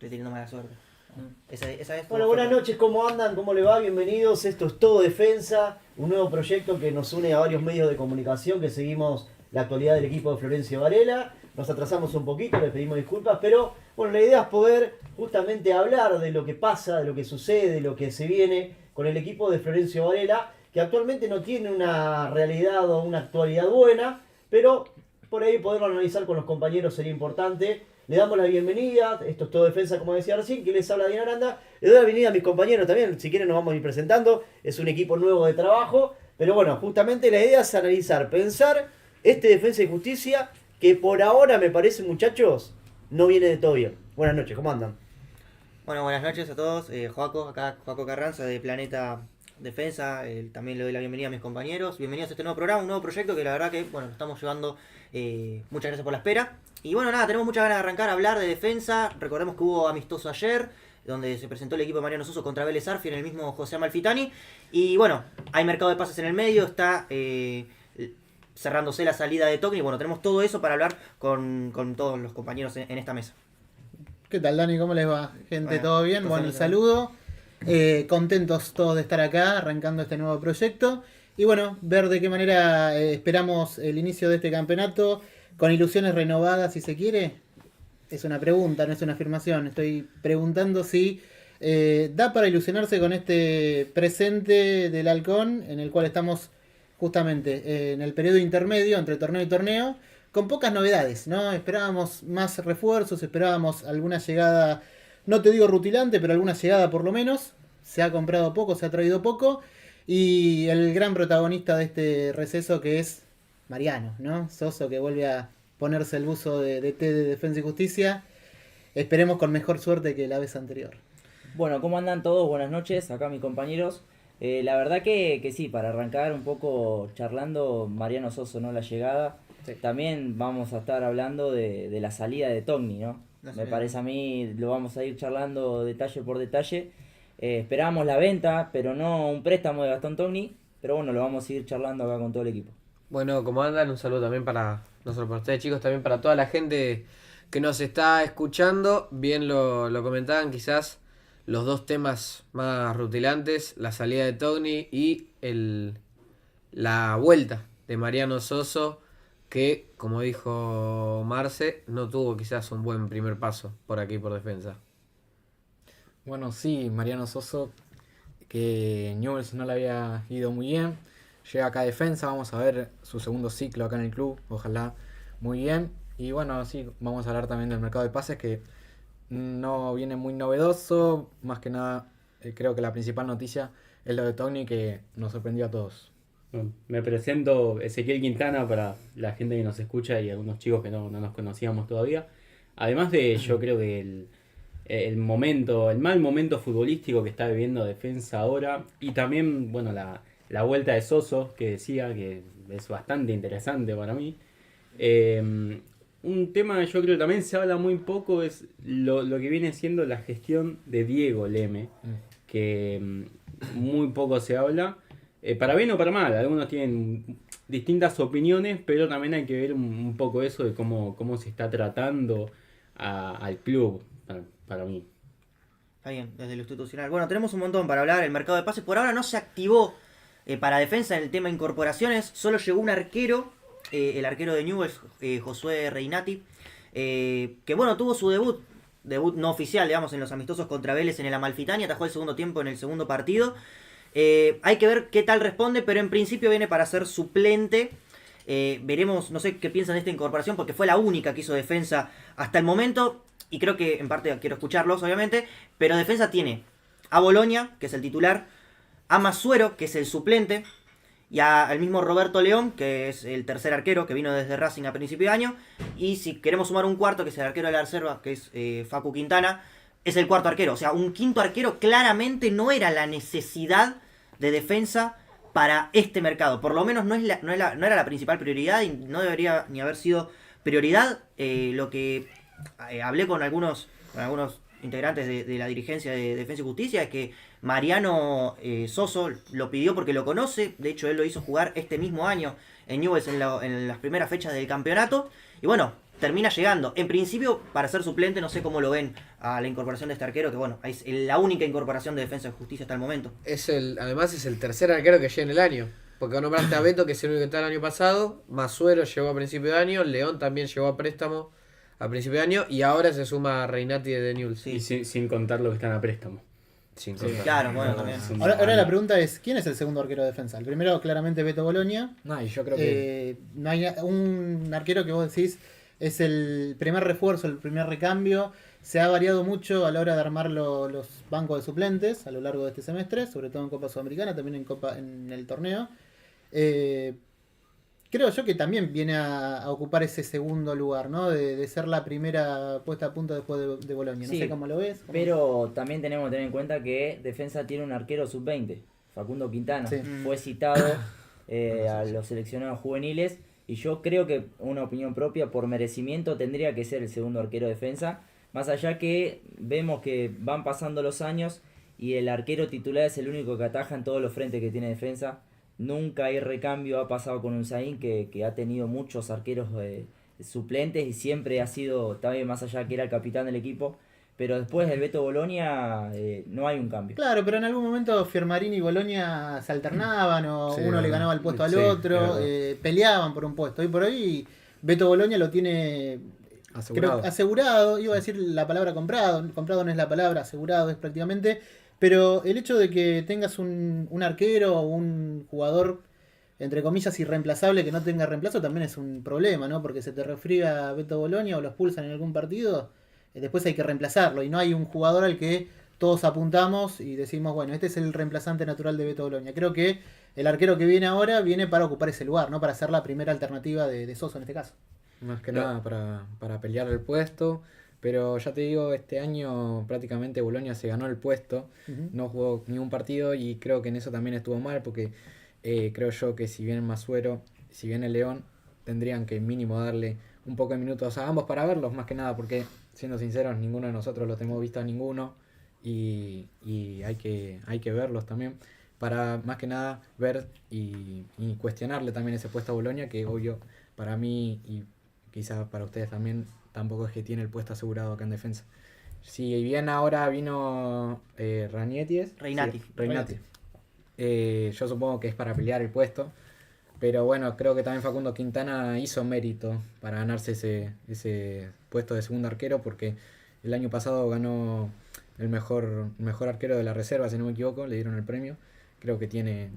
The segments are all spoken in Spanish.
estoy teniendo mala suerte. Esa es Bueno, buenas noches, ¿cómo andan? ¿Cómo le va? Bienvenidos. Esto es Todo Defensa, un nuevo proyecto que nos une a varios medios de comunicación que seguimos la actualidad del equipo de Florencio Varela. Nos atrasamos un poquito, les pedimos disculpas, pero bueno, la idea es poder justamente hablar de lo que pasa, de lo que sucede, de lo que se viene con el equipo de Florencio Varela, que actualmente no tiene una realidad o una actualidad buena, pero por ahí poderlo analizar con los compañeros sería importante. Le damos la bienvenida, esto es Todo Defensa, como decía recién, que les habla Diana Aranda. Le doy la bienvenida a mis compañeros también, si quieren nos vamos a ir presentando. Es un equipo nuevo de trabajo, pero bueno, justamente la idea es analizar, pensar este Defensa y Justicia, que por ahora me parece, muchachos, no viene de todo bien. Buenas noches, ¿cómo andan? Bueno, buenas noches a todos. Joaco Carranza de Planeta Defensa. También le doy la bienvenida a mis compañeros. Bienvenidos a este nuevo programa, un nuevo proyecto que la verdad que, bueno, lo estamos llevando. Muchas gracias por la espera. Y bueno, nada, tenemos muchas ganas de arrancar a hablar de defensa. Recordemos que hubo amistoso ayer, donde se presentó el equipo de Mariano Soso contra Vélez Arfi en el mismo José Amalfitani. Y bueno, hay mercado de pases en el medio, está cerrándose la salida de Togni. Bueno, tenemos todo eso para hablar con todos los compañeros en esta mesa. ¿Qué tal, Dani? ¿Cómo les va? Gente, Bueno, ¿todo bien? Bueno, el saludo. Contentos todos de estar acá, arrancando este nuevo proyecto. Y bueno, ver de qué manera esperamos el inicio de este campeonato, con ilusiones renovadas, si se quiere. Es una pregunta, no es una afirmación. Estoy preguntando si da para ilusionarse con este presente del Halcón, en el cual estamos justamente en el periodo intermedio entre torneo y torneo, con pocas novedades, ¿no? Esperábamos más refuerzos, esperábamos alguna llegada, no te digo rutilante, pero alguna llegada por lo menos. Se ha comprado poco, se ha traído poco. Y el gran protagonista de este receso, que es Mariano, ¿no? Soso, que vuelve a ponerse el buzo de T de Defensa y Justicia. Esperemos con mejor suerte que la vez anterior. Bueno, ¿cómo andan todos? Buenas noches, acá mis compañeros. La verdad que sí, para arrancar un poco charlando, Mariano Soso, ¿no? La llegada. Sí. También vamos a estar hablando de la salida de Togni, ¿no? Me parece a mí, lo vamos a ir charlando detalle por detalle. Esperábamos la venta, pero no un préstamo de Gastón Togni. Pero bueno, lo vamos a ir charlando acá con todo el equipo. Bueno, como andan, un saludo también para, no solo para ustedes chicos, también para toda la gente que nos está escuchando. Bien lo comentaban, quizás los dos temas más rutilantes, la salida de Togni y la vuelta de Mariano Soso, que, como dijo Marce, no tuvo quizás un buen primer paso por aquí por defensa. Bueno, sí, Mariano Soso, que Newell's no le había ido muy bien, llega acá a defensa, vamos a ver su segundo ciclo acá en el club, ojalá muy bien. Y bueno, sí, vamos a hablar también del mercado de pases, que no viene muy novedoso, más que nada creo que la principal noticia es lo de Togni, que nos sorprendió a todos. Bueno, me presento Ezequiel Quintana para la gente que nos escucha y algunos chicos que no nos conocíamos todavía. Además de, yo creo que el mal momento futbolístico que está viviendo Defensa ahora, y también, bueno, la vuelta de Soso, que decía que es bastante interesante para mí. Un tema que yo creo que también se habla muy poco es lo que viene siendo la gestión de Diego Leme, que muy poco se habla. Para bien o para mal, algunos tienen distintas opiniones, pero también hay que ver un poco eso de cómo se está tratando al club, para mí. Está bien, desde lo institucional. Bueno, tenemos un montón para hablar. El mercado de pases por ahora no se activó para defensa en el tema incorporaciones. Solo llegó un arquero, el arquero de Newell's, Josué Reinati, que bueno, tuvo su debut no oficial, digamos, en los amistosos contra Vélez en el Amalfitani. Atajó el segundo tiempo en el segundo partido. Hay que ver qué tal responde, pero en principio viene para ser suplente. Veremos, no sé qué piensan de esta incorporación, porque fue la única que hizo defensa hasta el momento. Y creo que en parte quiero escucharlos, obviamente. Pero defensa tiene a Boloña, que es el titular, a Masuero, que es el suplente, y al mismo Roberto León, que es el tercer arquero, que vino desde Racing a principio de año. Y si queremos sumar un cuarto, que es el arquero de la reserva, que es Facu Quintana, es el cuarto arquero. O sea, un quinto arquero claramente no era la necesidad de defensa para este mercado. Por lo menos no era la principal prioridad y no debería ni haber sido prioridad. Lo que hablé con algunos integrantes de la dirigencia de Defensa y Justicia es que Mariano Soso lo pidió porque lo conoce. De hecho, él lo hizo jugar este mismo año en Newell's en las primeras fechas del campeonato. Y bueno, termina llegando. En principio, para ser suplente, no sé cómo lo ven a la incorporación de este arquero, que bueno, es la única incorporación de Defensa y Justicia hasta el momento. Además es el tercer arquero que llega en el año. Porque nombraste a Beto, que es el único que está el año pasado. Masuero llegó a principio de año. León también llegó a préstamo a principio de año. Y ahora se suma Reinati de Newell's. Sí. Y sin contar los que están a préstamo. Sin Sí. contar. Claro, bueno, también. Ahora la pregunta es, ¿quién es el segundo arquero de defensa? El primero claramente Beto Bologna. No, y yo creo que No hay un arquero que vos decís es el primer refuerzo, el primer recambio. Se ha variado mucho a la hora de armar los bancos de suplentes a lo largo de este semestre, sobre todo en Copa Sudamericana, también en el torneo. Creo yo que también viene a ocupar ese segundo lugar, ¿no? De ser la primera puesta a punto después de Bologna. No Sí, sé cómo lo ves. Pero también tenemos que tener en cuenta que Defensa tiene un arquero sub-20, Facundo Quintana. Sí. Fue citado a los seleccionados juveniles y yo creo que, una opinión propia, por merecimiento tendría que ser el segundo arquero de Defensa. Más allá que vemos que van pasando los años y el arquero titular es el único que ataja en todos los frentes que tiene Defensa. Nunca hay recambio, ha pasado con Unzaín que ha tenido muchos arqueros suplentes y siempre ha sido, también más allá que era el capitán del equipo, pero después del Beto Bologna no hay un cambio. Claro, pero en algún momento Fiermarini y Bologna se alternaban o Sí, uno le verdad. ganaba el puesto al Sí, otro, es peleaban por un puesto. Hoy por hoy Beto Bologna lo tiene asegurado. creo, asegurado, iba a decir la palabra comprado no es la palabra, asegurado es prácticamente, pero el hecho de que tengas un arquero o un jugador entre comillas irreemplazable que no tenga reemplazo también es un problema, ¿no? Porque se te resfría Beto Bologna o lo expulsan en algún partido, después hay que reemplazarlo y no hay un jugador al que todos apuntamos y decimos, bueno, este es el reemplazante natural de Beto Bologna. Creo que el arquero que viene ahora viene para ocupar ese lugar, no para ser la primera alternativa de Soso en este caso. Más que nada para pelear el puesto. Pero ya te digo, este año prácticamente Bologna se ganó el puesto. Ujú. No jugó ningún partido y creo que en eso también estuvo mal porque creo yo que si viene Masuero, si viene León, tendrían que mínimo darle un poco de minutos a ambos para verlos, más que nada porque, siendo sinceros, ninguno de nosotros los tenemos visto a ninguno y hay que verlos también para más que nada ver y cuestionarle también ese puesto a Bologna, que obvio para mí y quizás para ustedes también tampoco es que tiene el puesto asegurado acá en defensa. Si bien ahora vino Reinati. Reinati. Yo supongo que es para pelear el puesto. Pero bueno, creo que también Facundo Quintana hizo mérito para ganarse ese puesto de segundo arquero, porque el año pasado ganó el mejor arquero de la reserva, si no me equivoco, le dieron el premio. Creo que tiene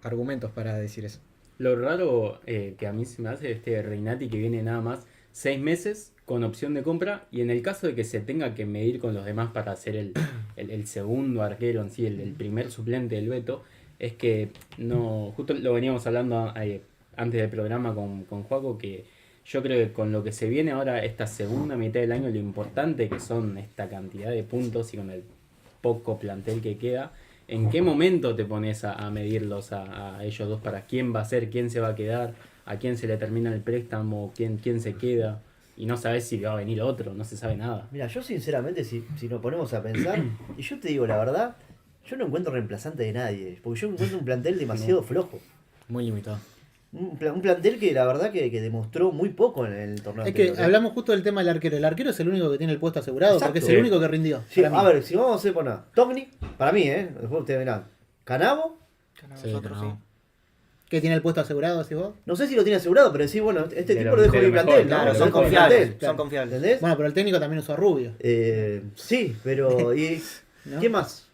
argumentos para decir eso. Lo raro que a mí se me hace este Reinati, que viene nada más 6 meses con opción de compra, y en el caso de que se tenga que medir con los demás para ser el segundo arquero en sí, el primer suplente del Beto, es que no, justo lo veníamos hablando antes del programa con Joaco, que yo creo que con lo que se viene ahora esta segunda mitad del año, lo importante que son esta cantidad de puntos y con el poco plantel que queda, ¿en qué momento te pones a medirlos a ellos dos para quién va a ser, quién se va a quedar, a quién se le termina el préstamo, quién se queda? Y no sabes si va a venir otro, no se sabe nada. Mira, yo sinceramente, si nos ponemos a pensar, y yo te digo la verdad, yo no encuentro reemplazante de nadie, porque yo encuentro un plantel demasiado flojo. Muy limitado. Un plantel que la verdad que demostró muy poco en el torneo Es que anterior, ¿eh? hablamos justo del tema del arquero. El arquero es el único que tiene el puesto asegurado Exacto. porque es el único que rindió. Sí, para mí. a ver, si vamos a hacer poner Togni, para mí, después ustedes verán, Canavo, Sí, Nosotros, no. sí. Que tiene el puesto asegurado, decís vos. no sé si lo tiene asegurado, pero decís, bueno, este De tipo lo- lo dejo de en mi lo mejor, plantel, Claro, ¿no? son Lo dejo en mi confiables. plantel, Son confiables. ¿entendés? Bueno, pero el técnico también usó a Rubio. Sí, pero ¿y ¿No? qué más?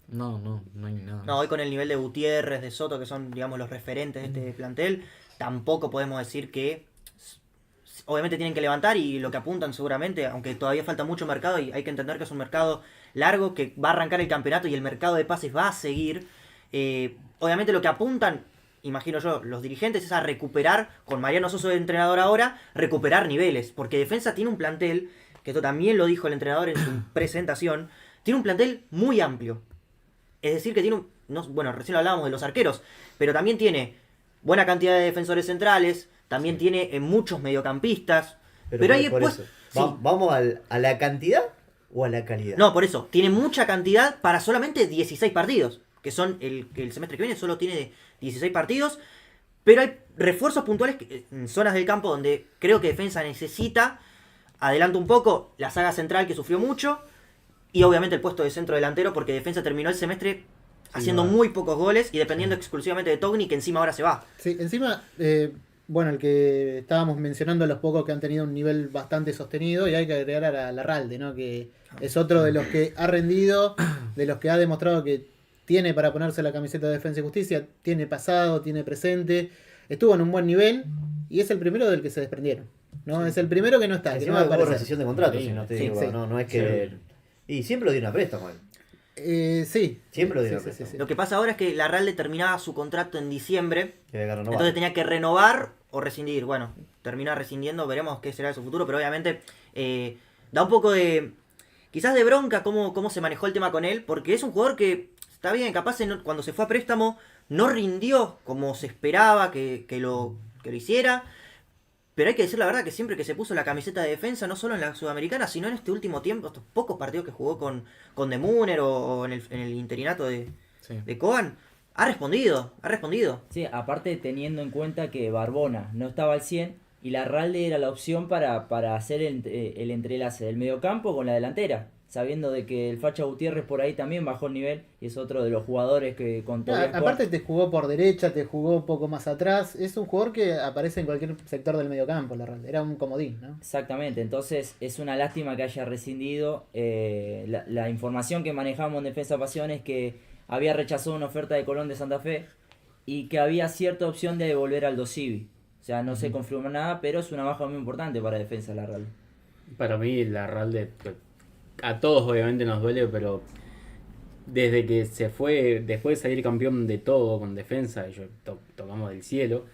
No hay nada. No, hoy con el nivel de Gutiérrez, de Soto, que son, digamos, los referentes de este plantel, tampoco podemos decir que obviamente tienen que levantar y lo que apuntan seguramente, aunque todavía falta mucho mercado y hay que entender que es un mercado largo que va a arrancar el campeonato y el mercado de pases va a seguir. Obviamente lo que apuntan, imagino yo, los dirigentes es a recuperar, con Mariano Soso de entrenador ahora, recuperar niveles, porque Defensa tiene un plantel, que esto también lo dijo el entrenador en su presentación, tiene un plantel muy amplio. Es decir, que tiene bueno, recién hablábamos de los arqueros, pero también tiene buena cantidad de defensores centrales, también tiene muchos mediocampistas, pero ahí por después... eso, sí. ¿vamos a la cantidad o a la calidad? No, por eso, tiene mucha cantidad para solamente 16 partidos, que son el semestre que viene solo tiene 16 partidos. pero hay refuerzos puntuales en zonas del campo donde creo que defensa necesita. Adelanto un poco, la saga central que sufrió mucho, y obviamente el puesto de centro delantero, porque defensa terminó el semestre haciendo muy pocos goles y dependiendo exclusivamente de Togni, que encima ahora se va. Sí, encima, bueno, el que estábamos mencionando, los pocos que han tenido un nivel bastante sostenido, y hay que agregar a Larralde, ¿no? Que es otro de los que ha rendido, de los que ha demostrado que tiene para ponerse la camiseta de Defensa y Justicia, tiene pasado, tiene presente, estuvo en un buen nivel y es el primero del que se desprendieron, ¿no? Es el primero que no está, que no va a Hubo aparecer. rescisión de contrato, si no te Sí, digo, sí. no es que... Y siempre lo dieron a préstamo, Sí. Siempre lo dieron a Sí, préstamo. sí. Lo que pasa ahora es que Larralde terminaba su contrato en diciembre, Que había que renovar. entonces tenía que renovar o rescindir. Bueno, termina rescindiendo, veremos qué será de su futuro, pero obviamente da un poco de... Quizás de bronca cómo se manejó el tema con él, porque es un jugador que está bien, capaz cuando se fue a préstamo no rindió como se esperaba que lo hiciera. Pero hay que decir la verdad que siempre que se puso la camiseta de defensa, no solo en la Sudamericana, sino en este último tiempo, estos pocos partidos que jugó con De Mooner o en el interinato de Kogan, ha respondido. Sí, aparte teniendo en cuenta que Barbona no estaba al 100 y Larralde era la opción para hacer el entrelace del mediocampo con la delantera, sabiendo de que el Facha Gutiérrez por ahí también bajó el nivel y es otro de los jugadores que con todo Aparte te jugó por derecha, te jugó un poco más atrás, es un jugador que aparece en cualquier sector del mediocampo, Larralde, era un comodín, ¿no? Exactamente, entonces es una lástima que haya rescindido. La información que manejamos en Defensa Pasión es que había rechazado una oferta de Colón de Santa Fe y que había cierta opción de devolver al Dosivi. O sea, no se confirmó nada, pero es una baja muy importante para Defensa Larralde. Para mí, Larralde, a todos obviamente nos duele, pero desde que se fue, después de salir campeón de todo con Defensa, y yo tocamos del cielo,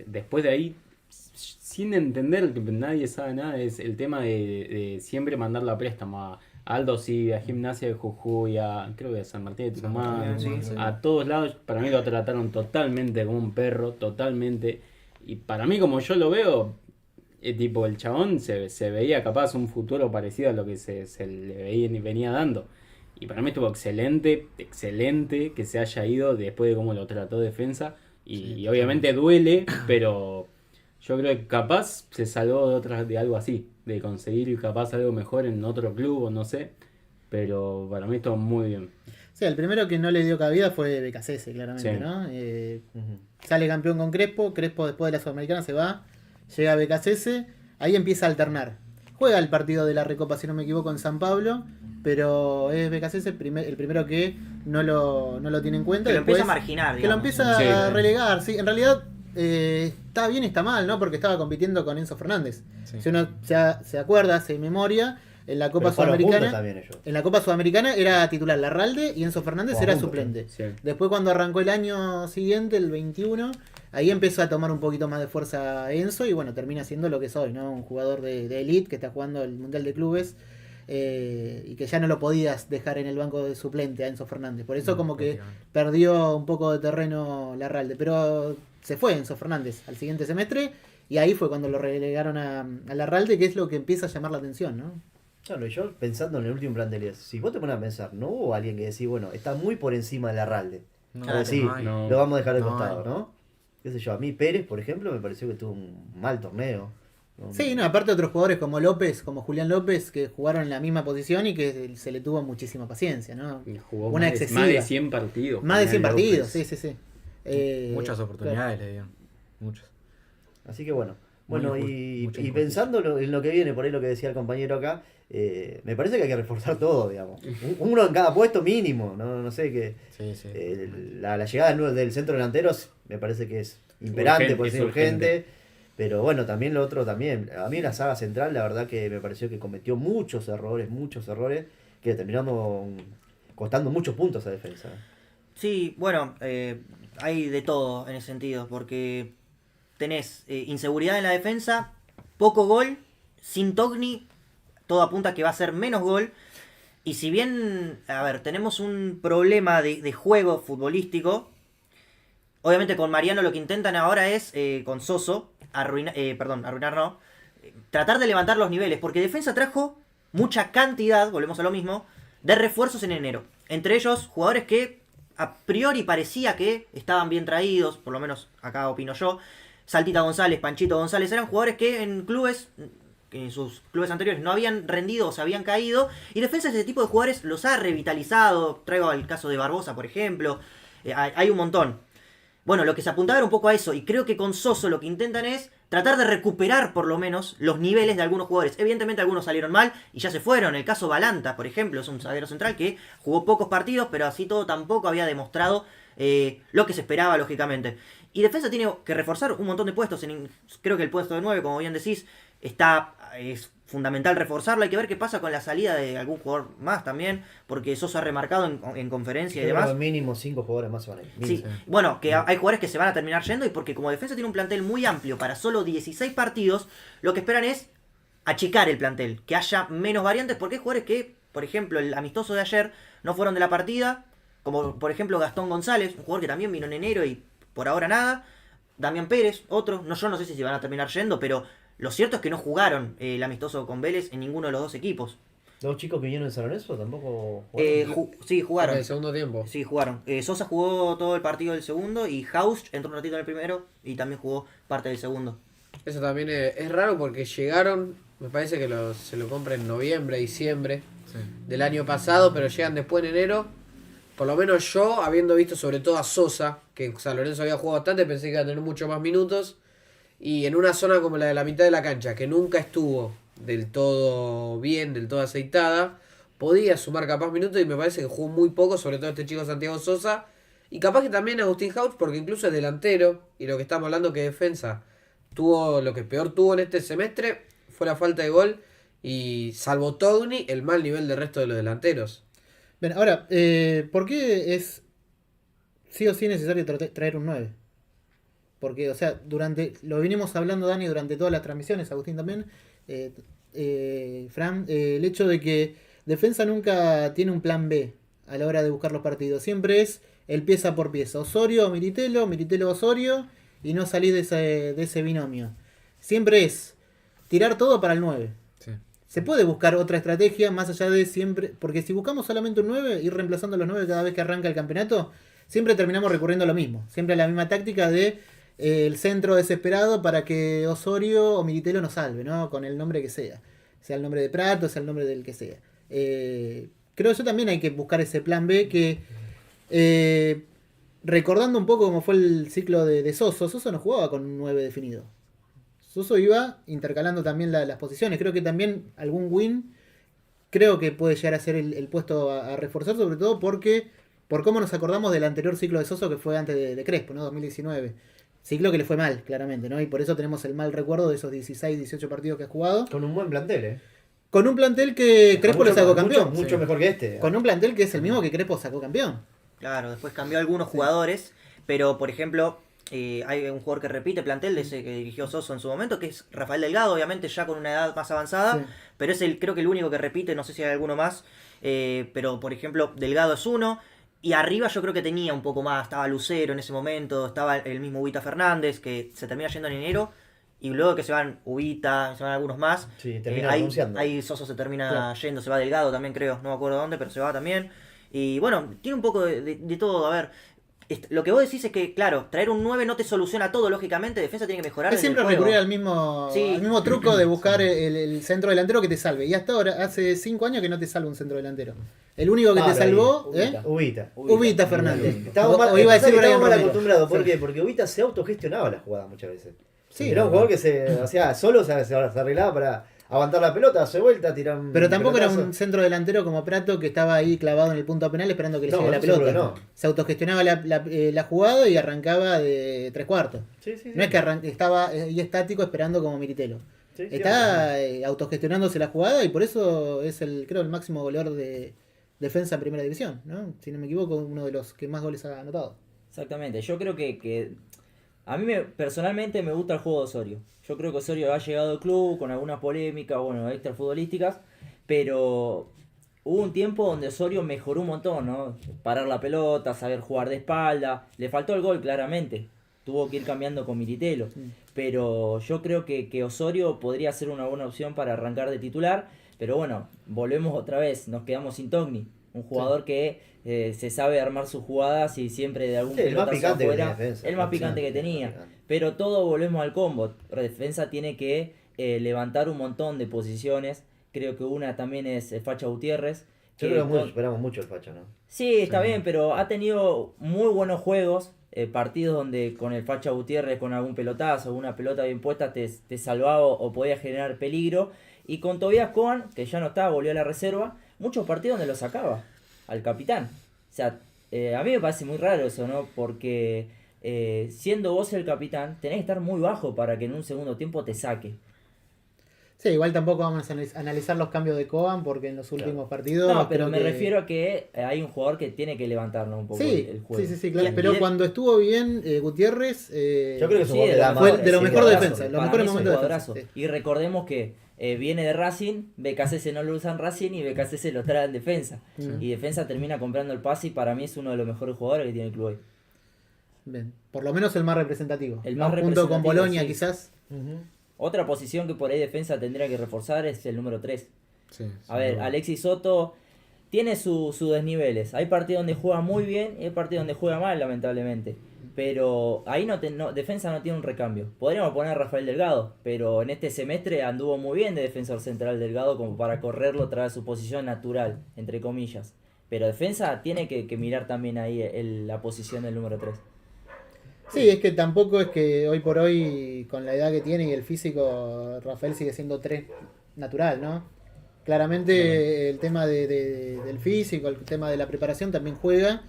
después de ahí, sin entender que nadie sabe nada, es el tema de siempre mandarlo a préstamo a Aldo Civi, a Gimnasia de Jujuy, creo que a San Martín de Tucumán, a todos lados. Para mí lo trataron totalmente como un perro, totalmente. Y para mí, como yo lo veo, tipo el chabón se veía capaz un futuro parecido a lo que se le venía dando. Y para mí estuvo excelente que se haya ido después de cómo lo trató Defensa. Y obviamente duele, pero yo creo que capaz se salvó de algo así, de conseguir capaz algo mejor en otro club o no sé. Pero para mí estuvo muy bien. Sí, el primero que no le dio cabida fue Becasese, claramente, Sí. ¿no? Sale campeón con Crespo después de la Sudamericana se va, llega Becasese, ahí empieza a alternar. Juega el partido de la Recopa, si no me equivoco, en San Pablo, pero es Becasese el primero que no lo tiene en cuenta. Que lo Después, empieza a marginar, que lo digamos. empieza Sí. a relegar, sí. En realidad está bien y está mal, ¿no? Porque estaba compitiendo con Enzo Fernández. Sí. Si uno se acuerda, hace memoria, en la Copa Pero fueron juntos Sudamericana... también ellos. En la Copa Sudamericana era titular Larralde y Enzo Fernández Jugaban era juntos, suplente. sí. Después cuando arrancó el año siguiente, el 21, ahí empezó a tomar un poquito más de fuerza Enzo y bueno, termina siendo lo que es hoy, ¿no? Un jugador de elite que está jugando el Mundial de Clubes y que ya no lo podías dejar en el banco de suplente a Enzo Fernández. Por eso como que perdió un poco de terreno Larralde, pero se fue Enzo Fernández al siguiente semestre y ahí fue cuando lo relegaron a Larralde, que es lo que empieza a llamar la atención, ¿no? Claro, y yo pensando en el último plantel, si vos te pones a pensar, ¿no hubo alguien que decía, bueno, está muy por encima de Larralde? No, Ahora sí, no hay. no. lo vamos a dejar de No costado, hay. ¿no? Qué sé yo, a mí Pérez, por ejemplo, me pareció que tuvo un mal torneo. ¿no? Sí, no, aparte otros jugadores como López, como Julián López, que jugaron en la misma posición y que se le tuvo muchísima paciencia, ¿no? Jugó Una más excesiva. más de 100 partidos. Más de 100 Julián partidos, López. sí. Muchas oportunidades le dieron. Muchas. Así que bueno. Muy Bueno, injusto, y mucha injusticia. pensando en lo que viene, por ahí lo que decía el compañero acá, me parece que hay que reforzar todo, digamos. Uno en cada puesto mínimo, no sé qué. Sí. La llegada del centro delantero me parece que es imperante, Urgente, puede es ser urgente. urgente. Pero bueno, también lo otro también. A mí la saga central, la verdad que me pareció que cometió muchos errores, que le terminaron costando muchos puntos a Defensa. Sí, bueno, hay de todo en ese sentido, porque tenés inseguridad en la defensa, poco gol, sin Togni, todo apunta a que va a ser menos gol. Y si bien, a ver, tenemos un problema de juego futbolístico, obviamente con Mariano lo que intentan ahora es, con Soso, arruinar no, tratar de levantar los niveles, porque Defensa trajo mucha cantidad, volvemos a lo mismo, de refuerzos en enero. Entre ellos, jugadores que a priori parecía que estaban bien traídos, por lo menos acá opino yo. Saltita González, Panchito González, eran jugadores que en sus clubes anteriores no habían rendido o se habían caído, y Defensa ese tipo de jugadores los ha revitalizado. Traigo el caso de Barbosa, por ejemplo. Hay un montón. Bueno, lo que se apuntaba era un poco a eso, y creo que con Soso lo que intentan es tratar de recuperar por lo menos los niveles de algunos jugadores. Evidentemente algunos salieron mal y ya se fueron. El caso Balanta, por ejemplo, es un zaguero central que jugó pocos partidos, pero así todo tampoco había demostrado lo que se esperaba, lógicamente. Y Defensa tiene que reforzar un montón de puestos. Creo que el puesto de 9, como bien decís, es fundamental reforzarlo. Hay que ver qué pasa con la salida de algún jugador más también, porque Sosa ha remarcado en conferencia y Creo demás. que mínimo 5 jugadores más se van a ir. Sí, bueno, que hay jugadores que se van a terminar yendo, y porque como Defensa tiene un plantel muy amplio para solo 16 partidos, lo que esperan es achicar el plantel, que haya menos variantes, porque hay jugadores que, por ejemplo, el amistoso de ayer no fueron de la partida, como por ejemplo Gastón González, un jugador que también vino en enero y por ahora nada. Damián Pérez, otro, yo no sé si se van a terminar yendo, pero lo cierto es que no jugaron el amistoso con Vélez en ninguno de los dos equipos. ¿Los chicos que vinieron de San Lorenzo tampoco jugaron? Sí, jugaron. En el segundo tiempo. Sí, jugaron. Sosa jugó todo el partido del segundo y Haus entró un ratito en el primero y también jugó parte del segundo. Eso también es raro porque llegaron, me parece que se lo compran en noviembre, diciembre del año pasado, pero llegan después en enero. Por lo menos yo, habiendo visto sobre todo a Sosa, que en San Lorenzo había jugado bastante, pensé que iba a tener mucho más minutos. Y en una zona como la de la mitad de la cancha, que nunca estuvo del todo bien, del todo aceitada, podía sumar capaz minutos, y me parece que jugó muy poco, sobre todo este chico Santiago Sosa. Y capaz que también Agustín Haus, porque incluso es delantero, y lo que estamos hablando que Defensa tuvo, lo que peor tuvo en este semestre fue la falta de gol, y salvo Togni, el mal nivel del resto de los delanteros. Bien, ahora, ¿por qué es sí o sí necesario traer un 9? Porque, o sea, lo vinimos hablando, Dani, durante todas las transmisiones, Agustín también, Fran, el hecho de que Defensa nunca tiene un plan B a la hora de buscar los partidos. Siempre es el pieza por pieza. Osorio o Militelo, Militelo Osorio, y no salir de ese binomio. Siempre es tirar todo para el 9. Sí. Se puede buscar otra estrategia más allá de siempre, porque si buscamos solamente un 9, ir reemplazando a los 9 cada vez que arranca el campeonato, siempre terminamos recurriendo a lo mismo. Siempre a la misma táctica de el centro desesperado para que Osorio o Militelo nos salve, ¿no? Con el nombre que sea. Sea el nombre de Prato, sea el nombre del que sea. Creo yo también hay que buscar ese plan B que, recordando un poco cómo fue el ciclo de Soso, Soso no jugaba con un 9 definido. Soso iba intercalando también las posiciones. Creo que también algún win creo que puede llegar a ser el puesto a reforzar, sobre todo por cómo nos acordamos del anterior ciclo de Soso que fue antes de Crespo, ¿no? 2019. Ciclo que le fue mal, claramente, ¿no? Y por eso tenemos el mal recuerdo de esos 16, 18 partidos que ha jugado. Con un buen plantel, Con un plantel que Crespo lo sacó campeón. Mucho mejor que este. Con un plantel que es el mismo que Crespo sacó campeón. Claro, después cambió algunos jugadores, pero por ejemplo, hay un jugador que repite plantel de ese que dirigió Soso en su momento, que es Rafael Delgado, obviamente ya con una edad más avanzada, Sí. pero es creo que el único que repite, no sé si hay alguno más, pero por ejemplo, Delgado es uno. Y arriba yo creo que tenía un poco más, estaba Lucero en ese momento, estaba el mismo Ubita Fernández, que se termina yendo en enero, y luego que se van Ubita, se van algunos más, Sí, termina renunciando. ahí Soso se termina yendo, se va Delgado también creo, no me acuerdo dónde, pero se va también. Y bueno, tiene un poco de todo, a ver, lo que vos decís es que, claro, traer un 9 no te soluciona todo, lógicamente, Defensa tiene que mejorar Es desde el siempre juego. recurrir al mismo truco de buscar el centro delantero que te salve. Y hasta ahora, hace 5 años que no te salva un centro delantero. El único que te salvó, Ubita Fernández. Estábamos O iba a decir Brian mal Romero. acostumbrados. ¿Por qué? Porque Ubita se autogestionaba la jugada muchas veces. Sí, Era un jugador que se arreglaba para aguantar la pelota, hacer vuelta, tirar un pero tampoco era pelotazo. un centro delantero como Prato que estaba ahí clavado en el punto penal esperando que le No, llegue la eso seguro pelota. que no. Se autogestionaba la jugada y arrancaba de 3/4. Sí, sí, sí. No es que estaba ahí estático esperando como Militelo. Sí, sí, Está autogestionándose la jugada y por eso es creo el máximo goleador de Defensa en Primera División, ¿no? Si no me equivoco, uno de los que más goles ha anotado. Exactamente, yo creo que a mí personalmente me gusta el juego de Osorio. Yo creo que Osorio ha llegado al club con algunas polémicas, bueno, extrafutbolísticas, pero hubo un tiempo donde Osorio mejoró un montón, ¿no? Parar la pelota, saber jugar de espalda, le faltó el gol claramente, tuvo que ir cambiando con Militelo, pero yo creo que Osorio podría ser una buena opción para arrancar de titular, pero bueno, volvemos otra vez, nos quedamos sin Togni. Un jugador que se sabe armar sus jugadas y siempre de algún Sí, el más pelotazo picante que afuera, tenía Defensa. el más picante que Sí, tenía. más picante. Pero todo volvemos al combo. Defensa tiene que levantar un montón de posiciones. Creo que una también es Facha Gutiérrez. Yo que creo que con- esperamos mucho el Facha, ¿no? Sí, está bien, pero ha tenido muy buenos juegos, partidos donde con el Facha Gutiérrez, con algún pelotazo, alguna pelota bien puesta, te salvaba o podía generar peligro. Y con Tobias Cohen, que ya no está, volvió a la reserva, muchos partidos donde lo sacaba al capitán. O sea, a mí me parece muy raro eso, ¿no? Porque siendo vos el capitán, tenés que estar muy bajo para que en un segundo tiempo te saque. Sí, igual tampoco vamos a analizar los cambios de Coban porque en los últimos partidos. No, pero creo me que- refiero a que hay un jugador que tiene que levantarnos un poco Sí, el juego. sí, claro. Y- Pero y- cuando estuvo bien Yo Gutiérrez. creo que es un Sí, gol que de da lo más. mejor- de lo sí, mejor de golazo. defensa, lo Para mejor mí en es un momento de jugadorazo. defensa, Y recordemos que viene de Racing, BKC no lo usan Racing y BKC lo trae en defensa. Y defensa termina comprando el pase y para mí es uno de los mejores jugadores que tiene el club hoy. Bien. Por lo menos el más representativo. El ¿no? más Junto con representativo, Bolonia, sí. quizás. Ujú. Otra posición que por ahí defensa tendría que reforzar es el número 3. Sí, A ver, Alexis Soto tiene sus desniveles. Hay partidos donde juega muy bien y hay partidos donde juega mal, lamentablemente. Pero ahí defensa no tiene un recambio. Podríamos poner a Rafael Delgado, pero en este semestre anduvo muy bien de defensor central Delgado como para correrlo tras su posición natural, entre comillas. Pero defensa tiene que mirar también ahí la posición del número 3. Sí, es que tampoco es que hoy por hoy, con la edad que tiene y el físico, Rafael sigue siendo 3 natural, ¿no? Claramente el tema del físico, el tema de la preparación también juega.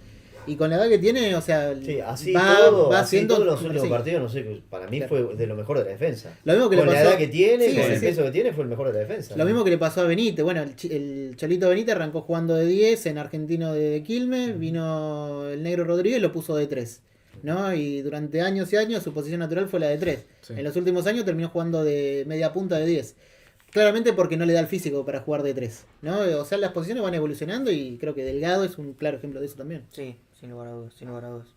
Y con la edad que tiene, o sea, Sí, así va todo, así haciendo. todos los últimos sí. partidos, no sé, para mí Claro. fue de lo mejor de la defensa. Lo mismo que Con le la pasó. edad que tiene, Sí, con sí, el sí. peso que tiene, fue el mejor de la defensa. Lo mismo que le pasó a Benítez. Bueno, el Cholito Benítez arrancó jugando de 10 en Argentino de Quilmes, vino el Negro Rodríguez y lo puso de 3. ¿No? Y durante años y años su posición natural fue la de 3. Sí. En los últimos años terminó jugando de media punta de 10. Claramente porque no le da el físico para jugar de 3. ¿No? O sea, las posiciones van evolucionando y creo que Delgado es un claro ejemplo de eso también. Sí, sin lugar a dudas, sin lugar a dudas.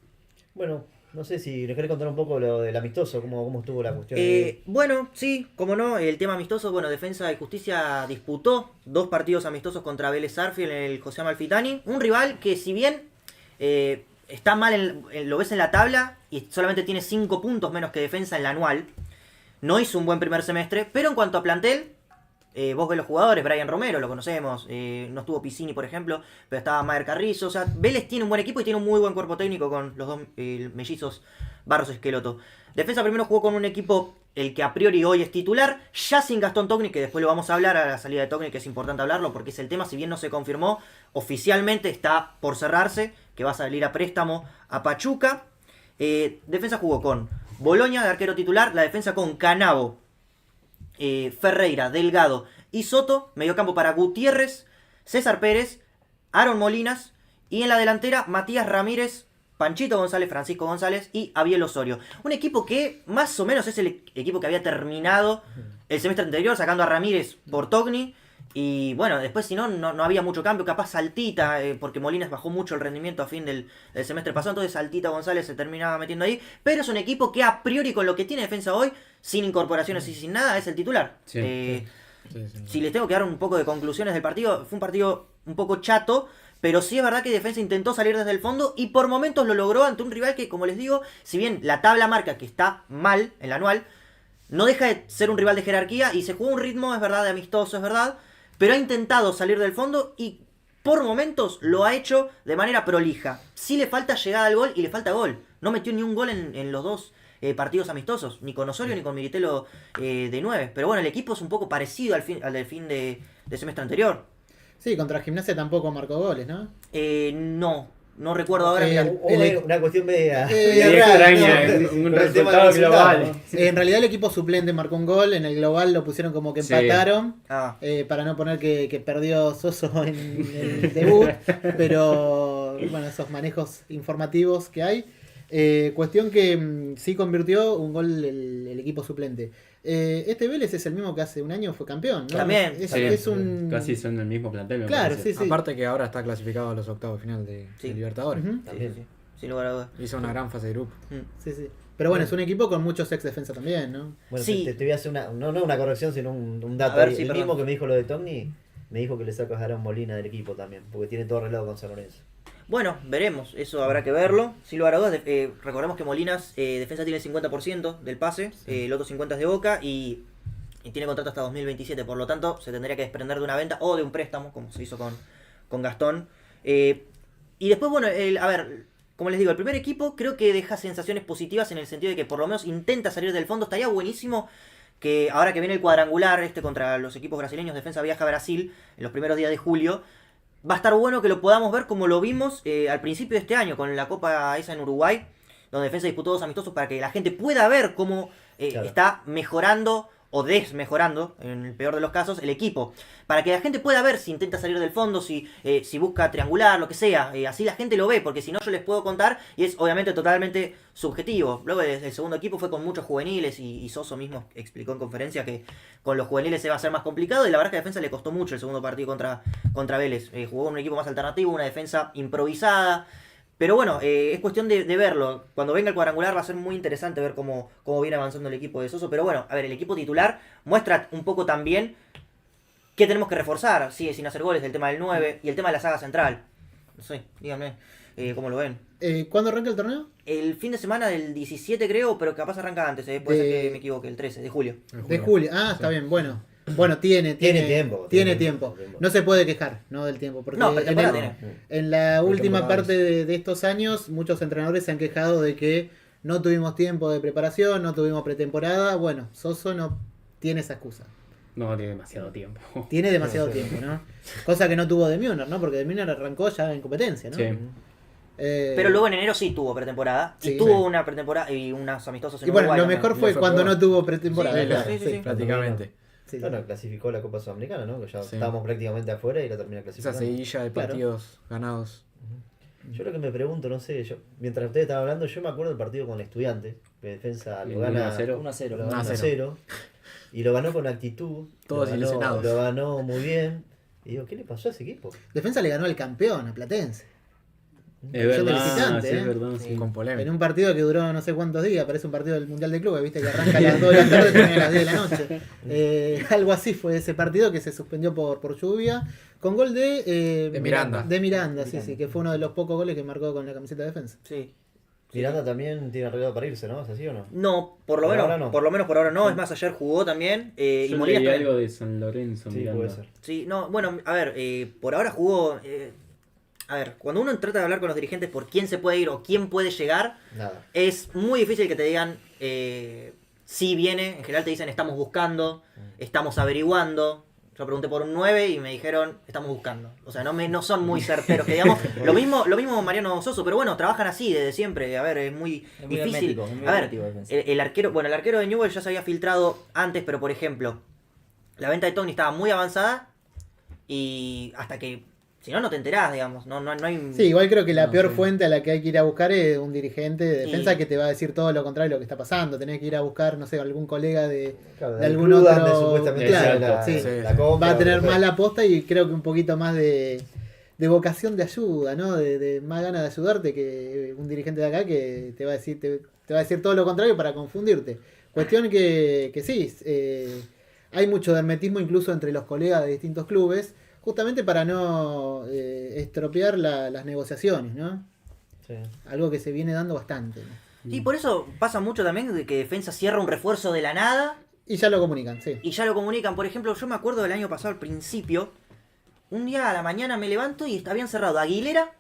Bueno, no sé si les querés contar un poco lo del amistoso, cómo estuvo la cuestión. Bueno, sí, como no, el tema amistoso, bueno, Defensa y Justicia disputó 2 partidos amistosos contra Vélez Arfield en el José Amalfitani. Un rival que si bien está mal, lo ves en la tabla y solamente tiene 5 puntos menos que Defensa en la anual, no hizo un buen primer semestre, pero en cuanto a plantel, vos ves los jugadores, Brian Romero, lo conocemos, no estuvo Piscini, por ejemplo, pero estaba Mayer Carrizo, o sea, Vélez tiene un buen equipo y tiene un muy buen cuerpo técnico con los dos mellizos Barros Esqueloto. Defensa primero jugó con un equipo, el que a priori hoy es titular, ya sin Gastón Togni, que después lo vamos a hablar a la salida de Togni, que es importante hablarlo porque es el tema, si bien no se confirmó, oficialmente está por cerrarse, que va a salir a préstamo a Pachuca. Defensa jugó con Boloña de arquero titular, la defensa con Canavo, Ferreira, Delgado y Soto, mediocampo para Gutiérrez, César Pérez, Aaron Molinas y en la delantera Matías Ramírez, Panchito González, Francisco González y Abiel Osorio. Un equipo que más o menos es el equipo que había terminado el semestre anterior sacando a Ramírez por Togni. Y bueno, después si no había mucho cambio, capaz Saltita, porque Molinas bajó mucho el rendimiento a fin del semestre pasado, entonces Saltita González se terminaba metiendo ahí. Pero es un equipo que a priori con lo que tiene Defensa hoy, sin incorporaciones y sin nada, es el titular. Sí. Si les tengo que dar un poco de conclusiones del partido, fue un partido un poco chato, pero sí es verdad que Defensa intentó salir desde el fondo y por momentos lo logró ante un rival que, como les digo, si bien la tabla marca que está mal en la anual, no deja de ser un rival de jerarquía y se jugó un ritmo, es verdad, de amistoso, es verdad, pero ha intentado salir del fondo y por momentos lo ha hecho de manera prolija. Sí le falta llegada al gol y le falta gol. No metió ni un gol en los dos partidos amistosos, ni con Osorio ni con Militelo de 9. Pero bueno, el equipo es un poco parecido al del fin de semestre anterior. Sí, contra Gimnasia tampoco marcó goles, ¿no? No recuerdo ahora. Mirá. Hubo una cuestión media extraña, ¿no? un Con el tema resultado del global. ¿no? En realidad el equipo suplente marcó un gol, en el global lo pusieron como que Sí. empataron. Ah, Para no poner que perdió Soso en el debut, pero bueno, esos manejos informativos que hay. Cuestión que sí convirtió un gol el equipo suplente. Este Vélez es el mismo que hace un año fue campeón, ¿no? También. Es, Sí, es un... Casi son del mismo plantel. me Claro, parece. sí, sí. Aparte que ahora está clasificado a los octavos de final de Sí. Libertadores. Ujú, sí, También. sí, sin lugar a dudas. Hizo una gran fase de grupo. sí, sí. Pero bueno, es un equipo con muchos ex defensa también, ¿no? Bueno, Sí. te voy a hacer no una corrección, sino un dato. A ver, el sí, perdón. mismo que me dijo lo de Togni, me dijo que le sacas a Aaron Molina del equipo también, porque tiene todo arreglado con San Lorenzo. Bueno, veremos, eso habrá que verlo. Sin lugar a dudas, recordemos que Molinas, defensa tiene el 50% del pase, el otro 50% es de Boca y tiene contrato hasta 2027, por lo tanto se tendría que desprender de una venta o de un préstamo, como se hizo con Gastón. Y después, bueno, a ver, como les digo, el primer equipo creo que deja sensaciones positivas en el sentido de que por lo menos intenta salir del fondo. Estaría buenísimo que ahora que viene el cuadrangular contra los equipos brasileños, Defensa viaja a Brasil en los primeros días de julio. Va a estar bueno que lo podamos ver como lo vimos al principio de este año con la Copa esa en Uruguay, donde Defensa disputó 2 amistosos para que la gente pueda ver cómo Claro. está mejorando o desmejorando, en el peor de los casos, el equipo. Para que la gente pueda ver si intenta salir del fondo, si busca triangular, lo que sea. Así la gente lo ve, porque si no yo les puedo contar y es obviamente totalmente subjetivo. Luego el segundo equipo fue con muchos juveniles y Soso mismo explicó en conferencia que con los juveniles se va a ser más complicado y la verdad que a Defensa le costó mucho el segundo partido contra Vélez. Jugó con un equipo más alternativo, una defensa improvisada. Pero bueno, es cuestión de verlo. Cuando venga el cuadrangular va a ser muy interesante ver cómo viene avanzando el equipo de Soso. Pero bueno, a ver, el equipo titular muestra un poco también qué tenemos que reforzar. Sigue sin hacer goles el tema del 9 y el tema de la saga central. No sé, díganme cómo lo ven. ¿Cuándo arranca el torneo? El fin de semana del 17 creo, pero capaz arranca antes. Puede ser que me equivoque, el 13 de julio. De julio. Ah, está bien, bueno. Bueno, tiene tiempo. tiempo. No se puede quejar, ¿no? Del tiempo. Porque No, pero en la última Pretemporada parte de estos años, muchos entrenadores se han quejado de que no tuvimos tiempo de preparación, no tuvimos pretemporada. Bueno, Soso no tiene esa excusa. No, tiene demasiado tiempo. Tiene demasiado tiempo, ¿no? Cosa que no tuvo de Müller, ¿no? Porque de Müller arrancó ya en competencia, ¿no? Sí. Pero luego en enero sí tuvo pretemporada. Sí, y tuvo sí. una pretemporada y unos amistosos en Y bueno, Uruguay lo también. mejor fue fue cuando peor. no tuvo pretemporada. Sí, claro, sí, sí. Prácticamente. Sí, Bueno, clasificó la Copa Sudamericana, ¿no? Que ya Sí. estábamos prácticamente afuera y la termina Esa clasificando. seguilla de Claro. partidos ganados. Yo lo que me pregunto, no sé, mientras ustedes estaban hablando, yo me acuerdo del partido con el Estudiante, que Defensa lo El gana 1-0. 1-0. lo gana 1-0. 1-0, y lo ganó con actitud, Todos lo ganó, ilusionados. lo ganó muy bien. Y digo, ¿qué le pasó a ese equipo? Defensa le ganó al campeón, a Platense. Es Yo de verdad, visitante, sí, ¿eh? es verdad, sí. Con polémica. En un partido que duró no sé cuántos días, parece un partido del Mundial de Clubes, viste que arranca a las 2 de la tarde y termina a las 10 de la noche. Algo así fue ese partido que se suspendió por lluvia, con gol de Miranda. De Miranda, sí, que fue uno de los pocos goles que marcó con la camiseta de Defensa. Sí. Miranda también tiene arreglado para irse, ¿no? ¿Es así o no? No, por lo Por menos ahora no. por lo menos por ahora no. Es más, ayer jugó también. Y Yo Molina leí también. algo de San Lorenzo, Sí, Miranda. puede ser. Sí, no, bueno, a ver, por ahora jugó. A ver, cuando uno trata de hablar con los dirigentes por quién se puede ir o quién puede llegar, Nada. es muy difícil que te digan si viene. En general te dicen estamos buscando, estamos averiguando. Yo pregunté por un 9 y me dijeron estamos buscando. O sea, no son muy certeros. Que digamos, lo mismo Mariano Soso, pero bueno, trabajan así desde siempre. A ver, es muy Es muy difícil. hermético, es muy A ver, hermético Defensa. el arquero de Newell ya se había filtrado antes, pero por ejemplo, la venta de Tony estaba muy avanzada y hasta que, si no, no te enterás, digamos. No hay... Sí, igual creo que la No, peor sí. fuente a la que hay que ir a buscar es un dirigente de Defensa Sí. que te va a decir todo lo contrario de lo que está pasando. Tenés que ir a buscar, no sé, algún colega de Claro, de del algún club otro. donde supuestamente Claro, sea sí. la compra, Va a tener después. más la posta y creo que un poquito más de vocación de ayuda, ¿no? De más ganas de ayudarte que un dirigente de acá que te va a decir te va a decir todo lo contrario para confundirte. Cuestión que sí, hay mucho de hermetismo incluso entre los colegas de distintos clubes, justamente para no estropear las negociaciones, ¿no? Sí. Algo que se viene dando bastante, ¿no? Y por eso pasa mucho también de que Defensa cierra un refuerzo de la nada Y ya lo comunican, sí. y ya lo comunican. Por ejemplo, yo me acuerdo del año pasado al principio, un día a la mañana me levanto y habían cerrado a Aguilera,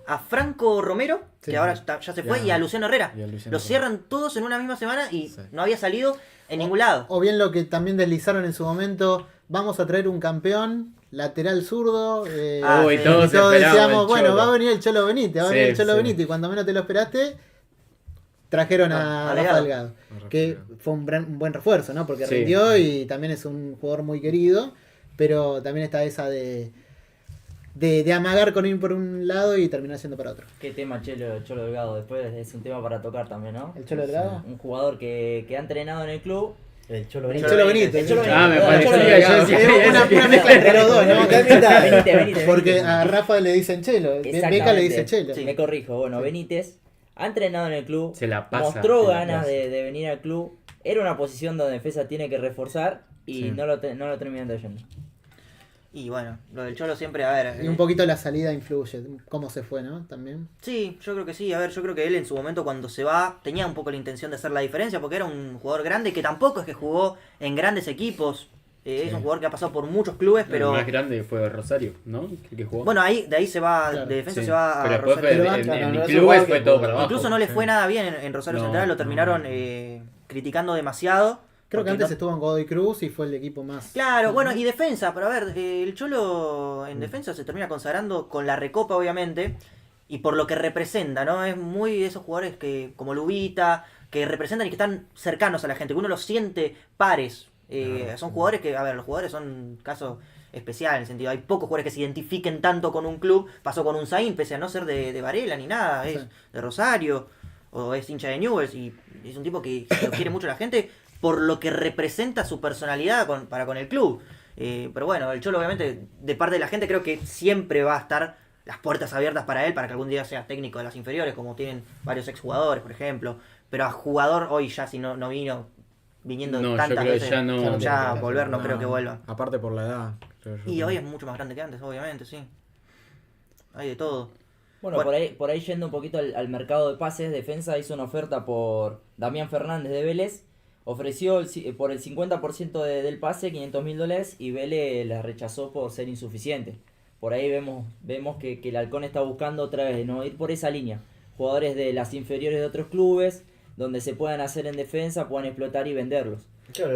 a Franco Romero, Sí. que ahora ya se fue, y a Luciano Herrera. y a Luciano Los Herrera. cierran todos en una misma semana y Sí. no había salido en ningún lado. O bien lo que también deslizaron en su momento, vamos a traer un campeón lateral zurdo. Ah, Uy, sí. todos y todos esperamos decíamos, el bueno, Cholo. va a venir el Cholo Benítez, va a Sí, venir el Cholo sí. Benítez. Y cuando menos te lo esperaste, trajeron a A Rafa Delgado. Delgado. Que fue un buen refuerzo, ¿no? Porque Sí. rindió y también es un jugador muy querido. Pero también está esa de amagar con ir por un lado y terminar siendo para otro. Qué tema Cholo Delgado, después es un tema para tocar también, ¿no? ¿El Cholo Delgado? Un jugador que ha entrenado en el club. El Cholo El Benítez. Cholo Benítez. El Cholo Ah, me Benítez, parecía Cholo que Delgado. yo decía- Es una mezcla entre los dos, ¿no? Benítez. Porque a Rafa le dicen Chelo, Beca le Exactamente. dice Chelo. Me corrijo, bueno, Benítez ha entrenado en el club, Se la pasa, mostró se la ganas pasa. de venir al club, era una posición donde Defensa tiene que reforzar y Sí. no lo terminan trayendo. Y bueno, lo del Cholo siempre, a ver... Y un poquito la salida influye, cómo se fue, ¿no? También. Sí, yo creo que sí. A ver, yo creo que él en su momento cuando se va tenía un poco la intención de hacer la diferencia porque era un jugador grande que tampoco es que jugó en grandes equipos. Es un jugador que ha pasado por muchos clubes, pero... El más grande fue Rosario, ¿no? El que jugó. Bueno, de ahí se va, Claro, de defensa Sí. se va Pero a después Rosario. fue, Pero en no, clubes no fue es todo que- para abajo. Incluso no le fue nada bien en Rosario No, Central, lo terminaron no. criticando demasiado. Creo que porque antes no- estuvo en Godoy Cruz y fue el equipo más... Claro, bueno, y defensa, pero a ver, el Cholo en defensa se termina consagrando con la Recopa, obviamente, y por lo que representa, ¿no? Es muy de esos jugadores que, como Lubita, que representan y que están cercanos a la gente, que uno los siente pares. Son jugadores que, a ver, los jugadores son un caso especial en el sentido, hay pocos jugadores que se identifiquen tanto con un club. Pasó con un Zain, pese a no ser de Varela ni nada, es Sí. de Rosario, o es hincha de Newell's, y es un tipo que lo quiere mucho la gente por lo que representa su personalidad para con el club. Pero bueno, el Cholo obviamente, de parte de la gente, creo que siempre va a estar las puertas abiertas para él, para que algún día sea técnico de las inferiores, como tienen varios exjugadores, por ejemplo. Pero a jugador hoy ya si no vino viniendo No, yo tantas creo que veces, ya no- ya volver no creo que vuelva. Aparte por la edad. creo yo Y que- hoy es mucho más grande que antes, obviamente, sí. Hay de todo. Bueno, Bueno. por ahí yendo un poquito al mercado de pases, Defensa hizo una oferta por Damián Fernández de Vélez, ofreció por el 50% del pase $500.000 y Vélez la rechazó por ser insuficiente. Por ahí vemos que el Halcón está buscando otra vez, ¿no? Ir por esa línea. Jugadores de las inferiores de otros clubes, donde se puedan hacer en defensa, puedan explotar y venderlos. Claro,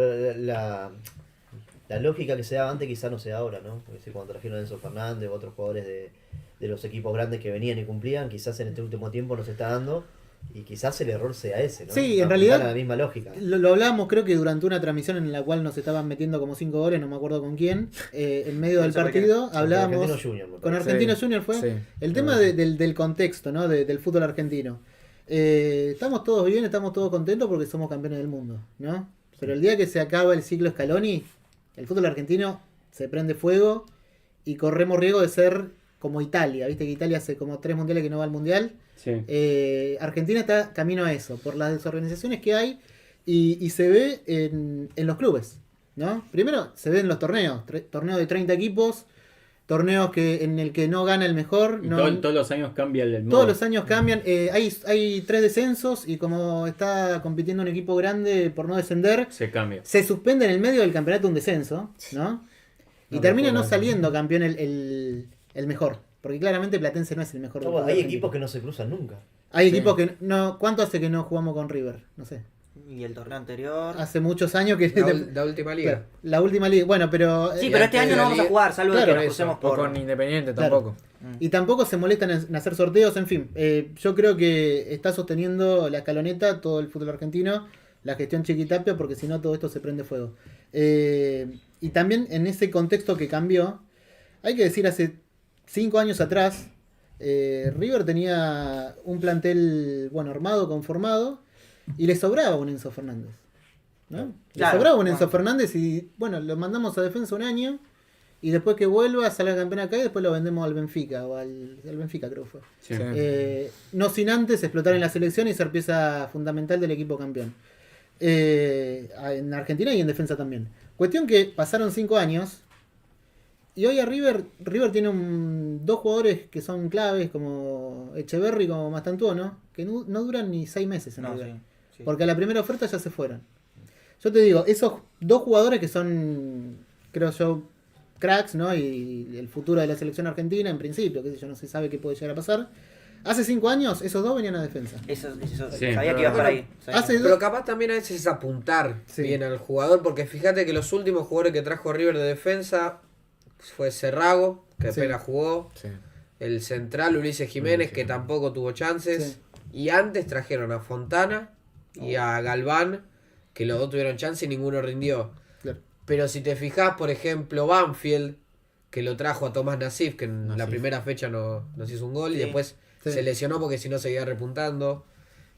la lógica que se daba antes quizás no se da ahora, ¿no? Porque si cuando trajeron a Enzo Fernández u otros jugadores de los equipos grandes que venían y cumplían, quizás en este último tiempo no se está dando y quizás el error sea ese, ¿no? Sí, en Apuntar realidad- a la misma lógica. Lo hablábamos creo que durante una transmisión en la cual nos estaban metiendo como 5 goles, no me acuerdo con quién, en medio del Eso fue partido hablábamos Argentino Junior, me con parece. Argentino Sí, Junior fue sí. el tema del contexto, ¿no? Del fútbol argentino. Estamos todos bien, estamos todos contentos porque somos campeones del mundo, ¿no? Pero el día que se acaba el ciclo Scaloni, el fútbol argentino se prende fuego y corremos riesgo de ser como Italia, viste que Italia hace como 3 mundiales que no va al mundial. Sí. Argentina está camino a eso, por las desorganizaciones que hay y se ve en los clubes, ¿no? Primero se ve en los torneos, torneos de 30 equipos, torneos en el que no gana el mejor. Y No, todos los años cambia el modo. todos los años cambian, hay 3 descensos y como está compitiendo un equipo grande por no descender, Se cambia. se suspende en el medio del campeonato un descenso, ¿no? Y No termina no recuerdo. saliendo campeón el mejor, porque claramente Platense no es el mejor. No, del hay argentino. equipos que no se cruzan nunca. Hay Sí. equipos que no. ¿Cuánto hace que no jugamos con River? No sé. Y el torneo anterior... Hace muchos años que. La última liga. Claro, la última liga. Bueno, pero. Sí, eh, pero este antes año de no la vamos a liga- jugar, salvo Claro, que nos eso. crucemos O por... con Independiente Claro. tampoco. Y tampoco se molestan en hacer sorteos, en fin. Yo creo que está sosteniendo la escaloneta, todo el fútbol argentino, la gestión Chiquitapia, porque si no todo esto se prende fuego. Y también en ese contexto que cambió, hay que decir, hace 5 años atrás, River tenía un plantel, bueno, armado, conformado, y le sobraba un Enzo Fernández. ¿no? Le Claro, sobraba un Enzo claro. Fernández y, bueno, lo mandamos a defensa un año. Y después que vuelva, salga campeón acá y después lo vendemos al Benfica, o al Benfica creo que fue. Sí. Sí. No sin antes explotar en la selección y ser pieza fundamental del equipo campeón. En Argentina y en defensa también. Cuestión que pasaron 5 años y hoy a River tiene 2 jugadores que son claves como Echeverri y como Mastantuono, que no duran ni 6 meses en No, River. sí, sí. Porque a la primera oferta ya se fueron. Yo te digo, esos 2 jugadores que son, creo yo, cracks, ¿no? Y el futuro de la selección argentina, en principio, qué sé yo, no se sabe qué puede llegar a pasar. Hace 5 años, esos 2 venían a defensa. Eso, Sí, sabía que pero ibas por bueno, ahí. sabía hace que- Pero capaz también a veces es apuntar Sí. bien al jugador, porque fíjate que los últimos jugadores que trajo River de defensa fue Cerrago, que Sí. apenas jugó, Sí. el central Ulises Jiménez, que tampoco tuvo chances, y antes trajeron a Fontana y a Galván, que los dos tuvieron chance y ninguno rindió. Claro. Pero si te fijas, por ejemplo, Banfield, que lo trajo a Tomás Nassif, que en la Nassif. primera fecha nos hizo un gol y Sí. después Sí. se lesionó porque si no seguía repuntando.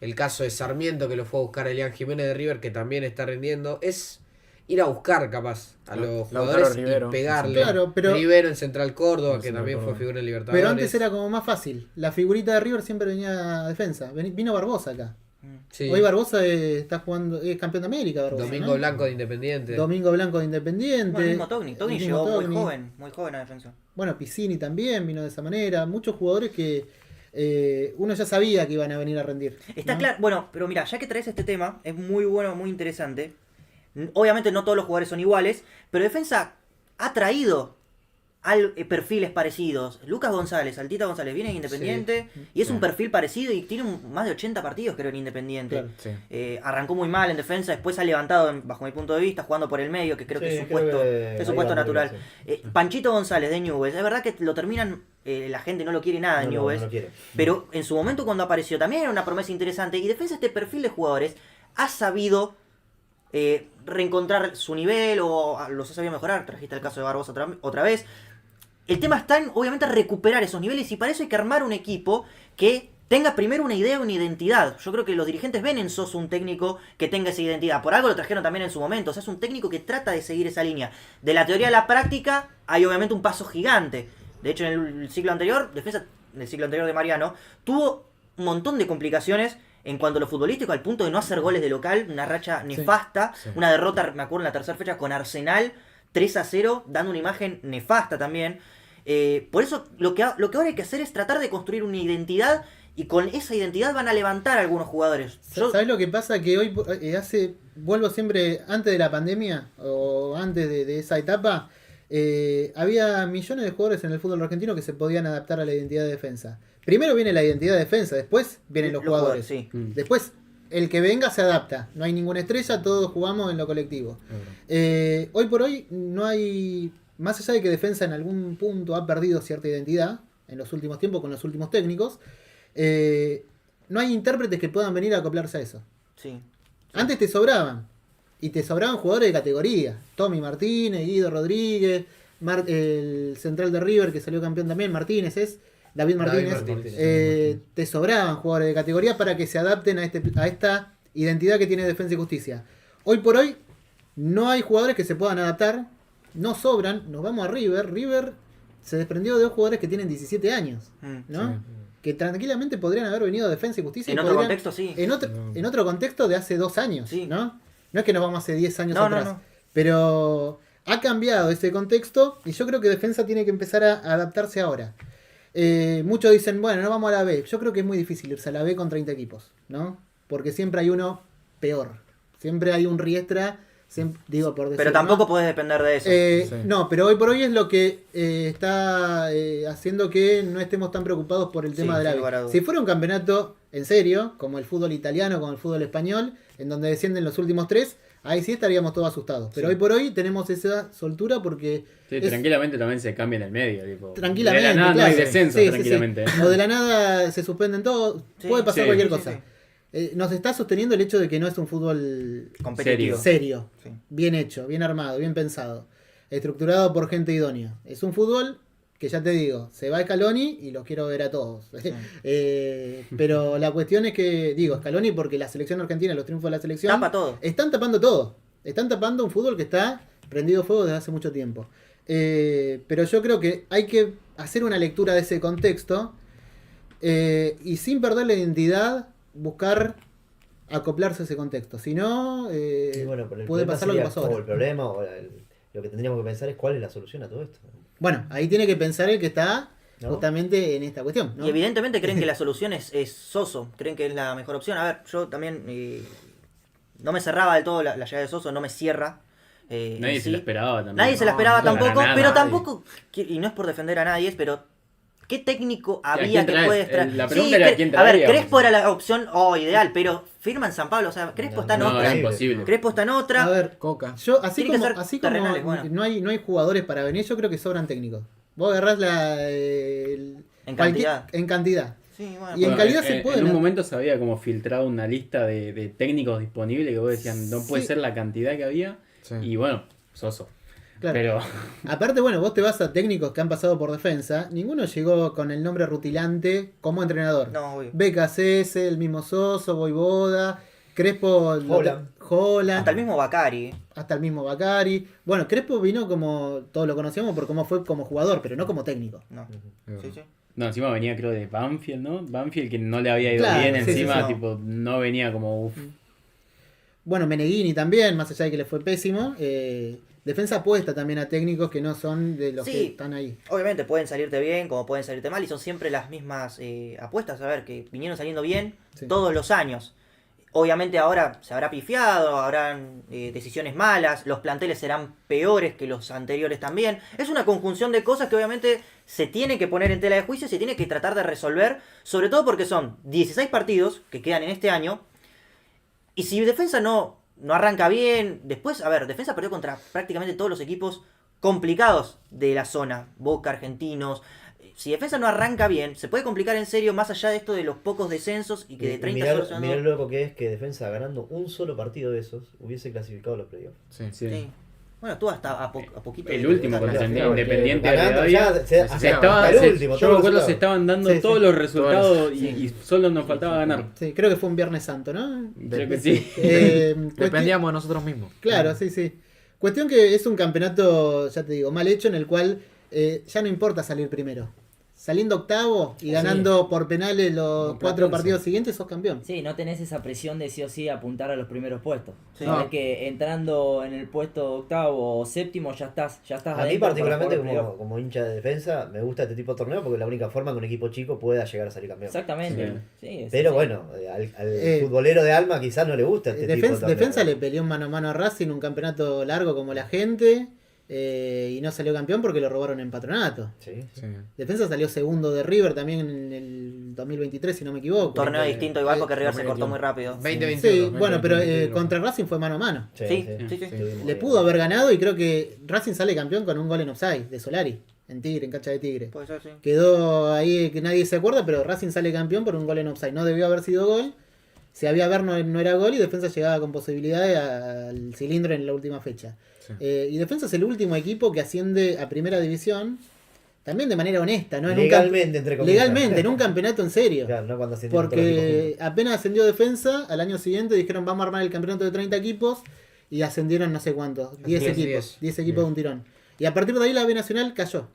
El caso de Sarmiento, que lo fue a buscar Elian Jiménez de River, que también está rindiendo. Es ir a buscar, capaz, a los Lautaro jugadores Rivero. y pegarle. Claro, pero- Rivero en Central Córdoba, En que Central también fue Córdoba. figura en Libertadores. Pero antes era como más fácil. La figurita de River siempre venía a defensa. Vino Barbosa acá. Sí. Hoy Barbosa está jugando, es campeón de América, Barbosa, Domingo ¿no? Blanco de Independiente. Domingo Blanco de Independiente. Bueno, el mismo Togni. Togni el mismo llegó Togni. muy joven a defensa. Bueno, Piscini también vino de esa manera. Muchos jugadores que uno ya sabía que iban a venir a rendir. Está ¿no? claro, bueno, pero mira, ya que traes este tema, es muy bueno, muy interesante. Obviamente no todos los jugadores son iguales, pero Defensa ha traído perfiles parecidos. Lucas González, Altita González, viene en Independiente y es un perfil parecido y tiene más de 80 partidos creo en Independiente. Claro. Sí. Arrancó muy mal en defensa, después ha levantado, bajo mi punto de vista, jugando por el medio, que creo que es su puesto, es su ahí puesto va muy natural. bien, Panchito González de Newell's, es verdad que lo terminan, la gente no lo quiere nada en Newell's, no lo quiere. pero en su momento cuando apareció también era una promesa interesante y Defensa, este perfil de jugadores, ha sabido reencontrar su nivel o los ha sabido mejorar. Trajiste el caso de Barbosa otra vez. El tema está en, obviamente, recuperar esos niveles y para eso hay que armar un equipo que tenga primero una idea, una identidad. Yo creo que los dirigentes ven en Soso un técnico que tenga esa identidad. Por algo lo trajeron también en su momento. O sea, es un técnico que trata de seguir esa línea. De la teoría a la práctica hay obviamente un paso gigante. De hecho, en el ciclo anterior, Defensa, en el ciclo anterior de Mariano, tuvo un montón de complicaciones en cuanto a lo futbolístico, al punto de no hacer goles de local, una racha nefasta, sí. una derrota, me acuerdo, en la tercera fecha con Arsenal, 3-0, dando una imagen nefasta también. Por eso lo que ahora hay que hacer es tratar de construir una identidad y con esa identidad van a levantar a algunos jugadores. ¿Sabes lo que pasa? Que hoy vuelvo siempre, antes de la pandemia o antes de esa etapa, había millones de jugadores en el fútbol argentino que se podían adaptar a la identidad de defensa. Primero viene la identidad de defensa, después vienen los jugadores. Sí. Después, el que venga se adapta. No hay ninguna estrella, todos jugamos en lo colectivo. Hoy por hoy no hay, más allá de que defensa en algún punto ha perdido cierta identidad en los últimos tiempos con los últimos técnicos, no hay intérpretes que puedan venir a acoplarse a eso. Sí. Antes te sobraban. Y te sobraban jugadores de categoría. Tommy Martínez, Guido Rodríguez, el central de River que salió campeón también, Martínez es. David Martínez. Te sobraban jugadores de categoría para que se adapten a esta identidad que tiene Defensa y Justicia. Hoy por hoy no hay jugadores que se puedan adaptar. No sobran. Nos vamos a River. River se desprendió de dos jugadores que tienen 17 años. ¿no? Sí. Que tranquilamente podrían haber venido a Defensa y Justicia. En y otro podrían- contexto, sí. en otro contexto de hace 2 años, Sí. ¿no? No es que nos vamos hace 10 años No, atrás. no. Pero ha cambiado ese contexto y yo creo que Defensa tiene que empezar a adaptarse ahora. Muchos dicen, bueno, no vamos a la B. Yo creo que es muy difícil irse a la B con 30 equipos, ¿no? Porque siempre hay uno peor. Siempre hay un Riestra, digo por decir, Pero tampoco podés depender de eso. Sí. No, pero hoy por hoy es lo que está haciendo que no estemos tan preocupados por el tema Sí, de la sin lugar a B. dudas. Si fuera un campeonato en serio, como el fútbol italiano, como el fútbol español, en donde descienden los últimos 3, ahí sí estaríamos todos asustados. Pero hoy por hoy tenemos esa soltura porque... Sí, es- tranquilamente también se cambia en el medio. Tipo, Tranquilamente, de la nada no claro. hay descenso, Sí, sí, sí. tranquilamente. O de la nada se suspenden todos, Sí, puede pasar sí, cualquier sí, cosa. sí. Nos está sosteniendo el hecho de que no es un fútbol Competitivo. serio, Sí. bien hecho, bien armado, bien pensado, estructurado por gente idónea. Es un fútbol que ya te digo, se va a Scaloni y los quiero ver a todos. Pero la cuestión es que, digo, Scaloni porque la selección argentina, los triunfos de la selección, Tapa todo. están tapando todo. Están tapando un fútbol que está prendido fuego desde hace mucho tiempo. Pero yo creo que hay que hacer una lectura de ese contexto y sin perder la identidad, buscar acoplarse a ese contexto. Si no, Y bueno, pero el puede problema pasar lo que sería, pasó o ahora. el problema, lo que tendríamos que pensar es cuál es la solución a todo esto. Bueno, ahí tiene que pensar el que está ¿No? justamente en esta cuestión, ¿no? Y evidentemente creen que la solución es Soso, creen que es la mejor opción. A ver, yo también no me cerraba del todo la llegada de Soso, no me cierra. Nadie en se lo sí. esperaba también. Nadie se la esperaba No, para tampoco, nada, pero nadie. tampoco, y no es por defender a nadie, pero ¿qué técnico ¿A había quién que traes? puedes traer? La pregunta era quién a ver, traíamos. Crespo era la opción ideal, pero firma en San Pablo, o sea, Crespo está en No, otra. es imposible. Crespo está en otra. A ver, Coca. yo así Tiene que como, ser así como terrenales, bueno. no hay jugadores para venir, yo creo que sobran técnicos. Vos agarrás En cantidad. en cantidad. Sí, bueno, Y en calidad se en puede, un ¿no? momento se había como filtrado una lista de técnicos disponibles que vos decían, no puede Sí. ser la cantidad que había. Sí. Y bueno, Soso. Claro. Pero Aparte, bueno, vos te vas a técnicos que han pasado por defensa, ninguno llegó con el nombre rutilante como entrenador. no, obvio. BKCS, el mismo Soso, Voivoda, Crespo, Holland, Hasta el mismo Bacari. hasta el mismo Bacari. Bueno, Crespo vino como, todos lo conocíamos por cómo fue como jugador, pero no como técnico. No. Ujú. Sí, sí. No, encima venía creo de Banfield, ¿no? Banfield que no le había ido Claro, bien sí, encima, sí, sí. tipo, no venía como uff. Bueno, Meneghini también, más allá de que le fue pésimo. Defensa apuesta también a técnicos que no son de los Sí. que están ahí. Obviamente pueden salirte bien como pueden salirte mal y son siempre las mismas apuestas, a ver, que vinieron saliendo bien Sí. todos los años. Obviamente ahora se habrá pifiado, habrán decisiones malas, los planteles serán peores que los anteriores también. Es una conjunción de cosas que obviamente se tiene que poner en tela de juicio y se tiene que tratar de resolver, sobre todo porque son 16 partidos que quedan en este año y si Defensa no arranca bien, después, a ver, Defensa perdió contra prácticamente todos los equipos complicados de la zona, Boca, Argentinos. Si Defensa no arranca bien, se puede complicar en serio más allá de esto de los pocos descensos y que de 30 solo se Mirá lo loco que es que Defensa ganando un solo partido de esos hubiese clasificado a los playoffs. Sí. Sí. Bueno, tú hasta a poquito. El de- último de- contra Claro, Independiente de ganando, Rivadavia. ya se- Se estaba, hasta el se- último, yo todos me los acuerdo se resultados. estaban dando Sí, todos sí. los resultados Sí. y solo nos faltaba ganar. Sí, creo que fue un Viernes Santo, ¿no? Creo que sí. Dependíamos de nosotros mismos. Claro, sí, sí. Cuestión que es un campeonato, ya te digo, mal hecho en el cual ya no importa salir primero. Saliendo octavo y ganando por penales los Como 4 Platense. partidos siguientes, sos campeón. Sí, no tenés esa presión de sí o sí apuntar a los primeros puestos. Sí. Sabés No. que entrando en el puesto octavo o séptimo ya estás A mí adentro particularmente para jugar como hincha de Defensa me gusta este tipo de torneo porque es la única forma que un equipo chico pueda llegar a salir campeón. Exactamente. Sí, es Pero así. bueno, al futbolero de alma quizás no le gusta este tipo de torneo. Defensa le peleó mano a mano a Racing, un campeonato largo como la gente, y no salió campeón porque lo robaron en Patronato. Sí. Sí. Defensa salió segundo de River también en el 2023, si no me equivoco. Un torneo distinto igual porque River se 2021. cortó muy rápido. 2021. Sí, bueno, pero 2021. contra Racing fue mano a mano. Sí, sí, sí. Estuvimos Le ahí. pudo haber ganado y creo que Racing sale campeón con un gol en offside de Solari, en Tigre, en cancha de Tigre. Puede ser, sí. Quedó ahí que nadie se acuerda, pero Racing sale campeón por un gol en offside. No debió haber sido gol. Si había ver no era gol y Defensa llegaba con posibilidades al cilindro en la última fecha. Sí. Y Defensa es el último equipo que asciende a primera división, también de manera honesta, ¿no? Legalmente, entre comillas. Legalmente, en un campeonato en serio. Claro, no cuando ascendieron todos los equipos Porque juntos. apenas ascendió Defensa, al año siguiente dijeron vamos a armar el campeonato de 30 equipos y ascendieron no sé cuántos, 10 10, equipos, 10 10. equipos de un tirón. Y a partir de ahí la B Nacional cayó.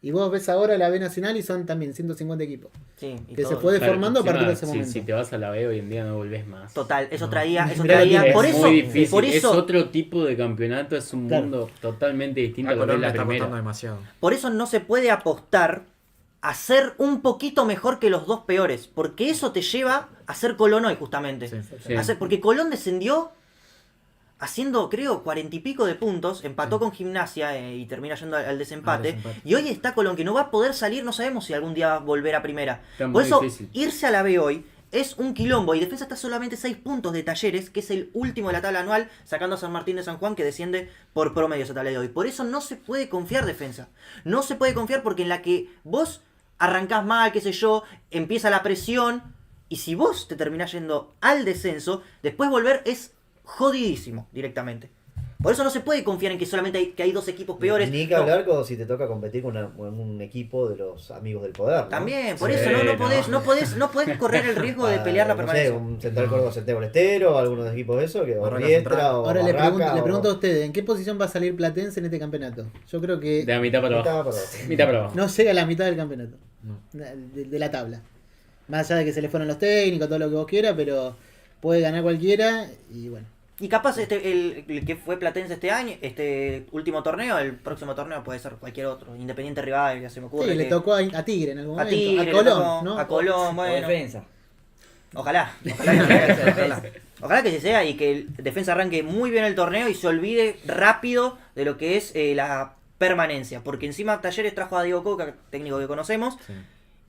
Y vos ves ahora la B Nacional y son también 150 equipos. Sí, y Que se todo. fue Claro, deformando a partir de ese encima, momento. si te vas a la B hoy en día no volvés más. Total, eso No. traía, eso Mirá lo traía. que Por es eso, muy difícil, por es eso, otro tipo de campeonato, es un Claro. mundo totalmente distinto A a lo que es Colón le la está costando primera. demasiado. por eso no se puede apostar a ser un poquito mejor que los dos peores, porque eso te lleva a ser Colón hoy justamente. Sí. Sí. Porque Colón descendió haciendo, creo, 40 y pico de puntos, empató con Gimnasia y termina yendo al desempate. Al desempate. Y hoy está Colón, que no va a poder salir, no sabemos si algún día va a volver a primera. Está Por muy eso, difícil. irse a la B hoy es un quilombo. Y Defensa está solamente 6 puntos de Talleres, que es el último de la tabla anual, sacando a San Martín de San Juan, que desciende por promedio esa tabla de hoy. Por eso no se puede confiar Defensa. No se puede confiar porque en la que vos arrancás mal, qué sé yo, empieza la presión. Y si vos te terminás yendo al descenso, después volver es jodidísimo directamente. Por eso no se puede confiar en que solamente hay dos equipos peores. Ni que No. hablar con si te toca competir con un equipo de los amigos del poder. ¿no? También, por Sí, eso no no. podés correr el riesgo de Ah, pelear la no sé, permanencia. un Central Córdoba Santiago del Estero, algunos equipos de eso, que o Barraca Riestra Central. o Ahora Barraca, le pregunto a o- ustedes, ¿en qué posición va a salir Platense en este campeonato? Yo creo que De la mitad para Estaba abajo. para abajo. Mitad para abajo. no llega a la mitad del campeonato, No. de la tabla. Más allá de que se le fueron los técnicos, todo lo que vos quieras, pero puede ganar cualquiera y bueno. Y capaz el que fue Platense este año, este último torneo, el próximo torneo puede ser cualquier otro. Independiente Rivadavia, se me ocurre. Sí, le que- tocó a Tigre en algún a momento. Tigre, a le Colón, tocó, ¿no? a Colón, O bueno. defensa. Ojalá. Ojalá que se sea y que el Defensa arranque muy bien el torneo y se olvide rápido de lo que es la permanencia. Porque encima Talleres trajo a Diego Coca, técnico que conocemos. Sí.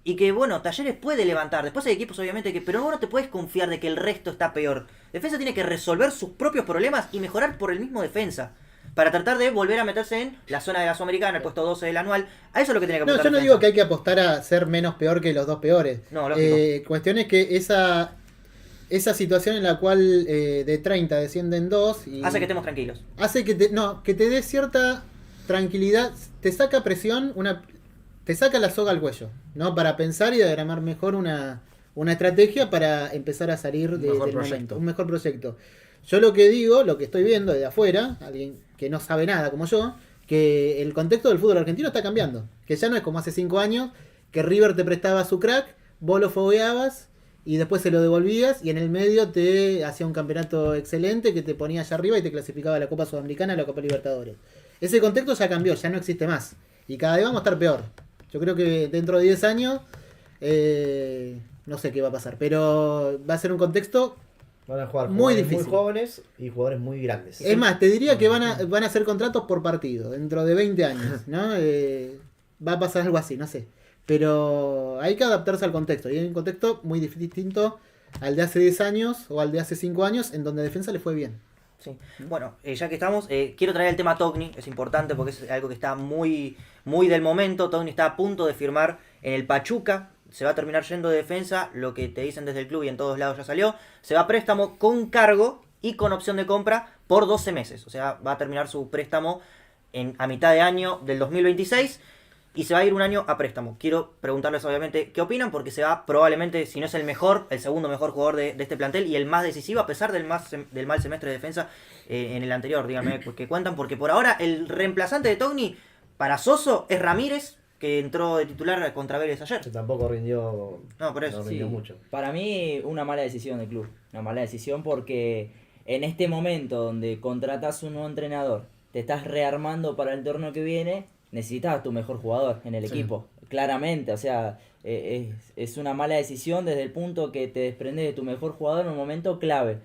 Y que bueno, Talleres puede levantar. Después hay equipos obviamente que... Pero vos no te puedes confiar de que el resto está peor. Defensa tiene que resolver sus propios problemas y mejorar por el mismo Defensa. Para tratar de volver a meterse en la zona de la Sudamericana, el puesto 12 del anual. A eso es lo que tiene que No, apuntar yo no Defensa. digo que hay que apostar a ser menos peor que los dos peores. No, lógico. Cuestión es que esa situación en la cual de 30 descienden 2 y Hace que estemos tranquilos. hace que te dé cierta tranquilidad, te saca presión, te saca la soga al cuello, ¿no? Para pensar y diagramar mejor una estrategia para empezar a salir Un del mejor momento, proyecto. un mejor proyecto. Yo lo que digo, lo que estoy viendo desde afuera, alguien que no sabe nada como yo, que el contexto del fútbol argentino está cambiando, que ya no es como hace 5 años, que River te prestaba su crack, vos lo fogueabas y después se lo devolvías y en el medio te hacía un campeonato excelente que te ponía allá arriba y te clasificaba a la Copa Sudamericana, a la Copa Libertadores. Ese contexto ya cambió, ya no existe más. Y cada vez vamos a estar peor. Yo creo que dentro de 10 años, no sé qué va a pasar, pero va a ser un contexto Van a jugar muy jugadores difícil. muy jóvenes y jugadores muy grandes. Es más, te diría que van a hacer contratos por partido, dentro de 20 años, ¿no? Va a pasar algo así, no sé. Pero hay que adaptarse al contexto. Y hay un contexto muy distinto al de hace 10 años o al de hace 5 años, en donde defensa le fue bien. Sí. Bueno, ya que estamos, quiero traer el tema Togni, es importante porque es algo que está muy, muy del momento. Togni está a punto de firmar en el Pachuca, se va a terminar yendo de defensa, lo que te dicen desde el club y en todos lados ya salió. Se va a préstamo con cargo y con opción de compra por 12 meses. O sea, va a terminar su préstamo a mitad de año del 2026 y se va a ir un año a préstamo. Quiero preguntarles obviamente qué opinan, porque se va probablemente, si no es el mejor, el segundo mejor jugador de este plantel y el más decisivo, a pesar del mal semestre de defensa en el anterior. Díganme qué cuentan, porque por ahora el reemplazante de Togni para Soso es Ramírez, que entró de titular contra Vélez ayer. Que tampoco rindió, No, por eso. no rindió Sí, mucho. para mí una mala decisión del club. Una mala decisión porque en este momento donde contratas un nuevo entrenador, te estás rearmando para el torneo que viene, necesitas a tu mejor jugador en el equipo. Claramente, o sea, es una mala decisión desde el punto que te desprendes de tu mejor jugador en un momento clave.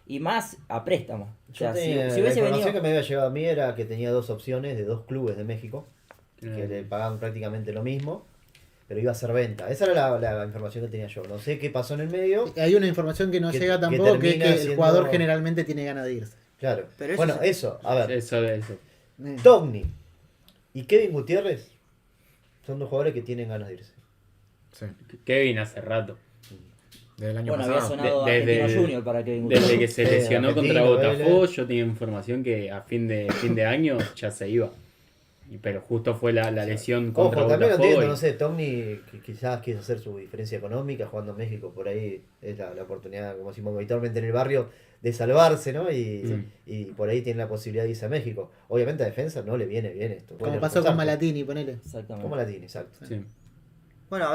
Y más a préstamo. O sea, si la hubiese información venido... que me había llegado a mí era que tenía dos opciones de dos clubes de México que Mm. le pagaban prácticamente lo mismo, pero iba a ser venta. Esa era la información que tenía yo. No sé qué pasó en el medio. Hay una información que no Que- llega que tampoco, que es termina que el siendo- jugador generalmente tiene ganas de irse. Claro. Pero eso Bueno, se- eso, a ver. Eso. Togni y Kevin Gutiérrez son dos jugadores que tienen ganas de irse. Sí, Kevin hace rato. desde el año Bueno, había pasado. sonado De- desde Argentino el- Junior para que Desde que se lesionó Argentino, contra Botafogo, Vélez. yo tenía información que a fin de año ya se iba. Pero justo fue la lesión Ojo, contra también lo Botafogo. entiendo, y- no sé, Togni que quizás quiso hacer su diferencia económica jugando en México, por ahí es la oportunidad, como decimos habitualmente en el barrio, de salvarse, ¿no? Y por ahí tiene la posibilidad de irse a México. Obviamente a defensa no le viene bien esto. Como Puede pasó con reforzarse. Malatini, ponele. Exactamente. Como la tiene, exacto. Sí. Bueno, a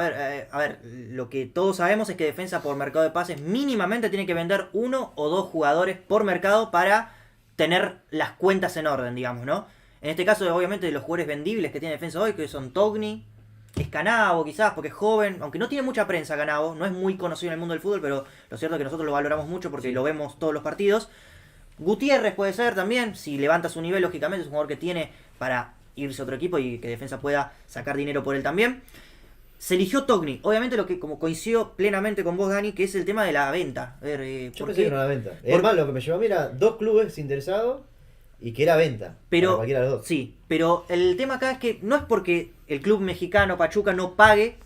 ver, lo que todos sabemos es que defensa por mercado de pases mínimamente tiene que vender 1 o 2 jugadores por mercado para tener las cuentas en orden, digamos, ¿no? En este caso, obviamente, de los jugadores vendibles que tiene defensa hoy, que son Togni, Escanabo quizás, porque es joven, aunque no tiene mucha prensa Canabo, no es muy conocido en el mundo del fútbol, pero lo cierto es que nosotros lo valoramos mucho porque lo vemos todos los partidos. Gutiérrez puede ser también, si levanta su nivel, lógicamente, es un jugador que tiene para irse a otro equipo y que defensa pueda sacar dinero por él también. Se eligió Togni, obviamente lo que como coincido plenamente con vos, Dani, que es el tema de la venta. A ver, Yo ¿por pensé qué? que era una venta. Es más, lo que me llevó a mí era dos clubes interesados y que era venta. Para Pero, cualquiera de los dos. sí, pero el tema acá es que no es porque el club mexicano Pachuca no pague,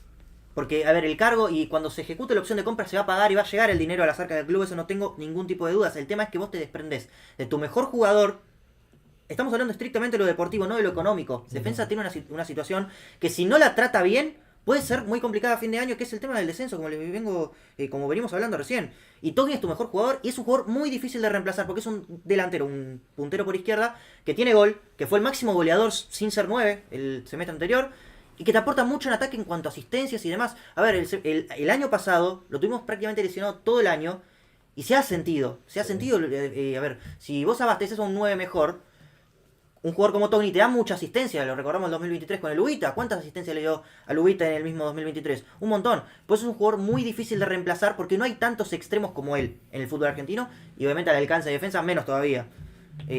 porque, a ver, el cargo y cuando se ejecute la opción de compra se va a pagar y va a llegar el dinero a las arcas del club, eso no tengo ningún tipo de dudas. El tema es que vos te desprendés de tu mejor jugador. Estamos hablando estrictamente de lo deportivo, no de lo económico. Defensa tiene una situación que si no la trata bien, puede ser muy complicada a fin de año, que es el tema del descenso, como les vengo, como venimos hablando recién. Y Togni es tu mejor jugador y es un jugador muy difícil de reemplazar porque es un delantero, un puntero por izquierda que tiene gol, que fue el máximo goleador sin ser 9 el semestre anterior y que te aporta mucho en ataque en cuanto a asistencias y demás. A ver, el año pasado lo tuvimos prácticamente lesionado todo el año y se ha sentido. A ver, si vos abasteces a un 9 mejor, un jugador como Togni te da mucha asistencia, lo recordamos en el 2023 con el Ubita. ¿Cuántas asistencias le dio al Ubita en el mismo 2023? Un montón. Pues es un jugador muy difícil de reemplazar porque no hay tantos extremos como él en el fútbol argentino y obviamente al alcance de defensa menos todavía.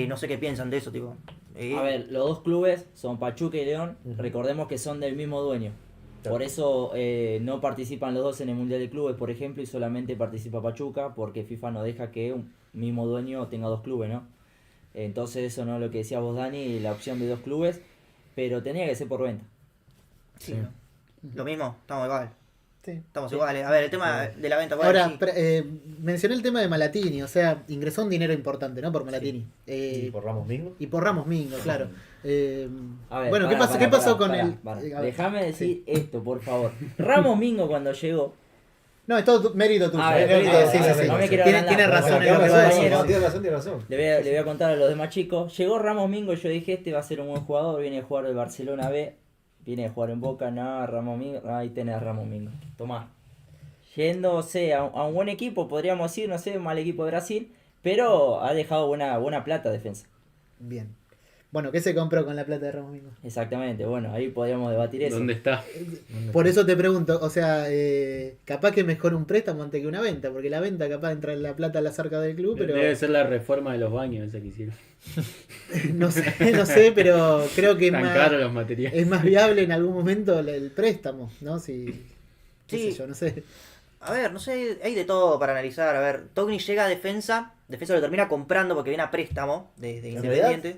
No sé qué piensan de eso, tipo. A ver, los dos clubes son Pachuca y León. Recordemos que son del mismo dueño. Claro. Por eso no participan los dos en el Mundial de Clubes, por ejemplo, y solamente participa Pachuca porque FIFA no deja que un mismo dueño tenga dos clubes, ¿no? Entonces eso no es lo que decías vos, Dani, la opción de dos clubes, pero tenía que ser por venta. Sí, ¿no? Lo mismo, estamos igual. Sí. Estamos iguales. A ver, el tema de la venta. bueno, Ahora, sí. mencioné el tema de Malatini, o sea, ingresó un dinero importante, ¿no? Por Malatini. Y por Ramos Mingo. Y por Ramos Mingo, claro. A ver, Bueno, pará, ¿qué pasó con pará, el...? pará. a ver, Déjame sí. decir esto, por favor. Ramos Mingo cuando llegó... No, es todo mérito tuyo. A ver, mérito, a ver, sí, a ver, sí, no sí. me quiero Tiene agrandar, razón pero en lo que bueno, va a tiene decir. razón. Tiene razón. Le voy a contar a los demás chicos. Llegó Ramos Mingo y yo dije, este va a ser un buen jugador, viene a jugar del Barcelona B. viene a jugar en Boca, no, Ramos Mingo, ahí tenés a Ramos Mingo, tomá. Yéndose a un buen equipo, podríamos decir, no sé, un mal equipo de Brasil, pero ha dejado buena plata defensa. Bien. Bueno, ¿qué se compró con la plata de Ramos Mingo? Exactamente, bueno, ahí podríamos debatir eso. ¿Dónde está? Por eso te pregunto, o sea, capaz que mejor un préstamo antes que una venta, porque la venta capaz entra la plata a las arcas del club, pero Debe ser la reforma de los baños esa que hicieron. no sé, pero creo que Tan caros los materiales. es más viable en algún momento el préstamo, ¿no? Si, qué Sí. sé yo, no sé. A ver, no sé, hay de todo para analizar. A ver, Togni llega a Defensa lo termina comprando porque viene a préstamo de En Independiente.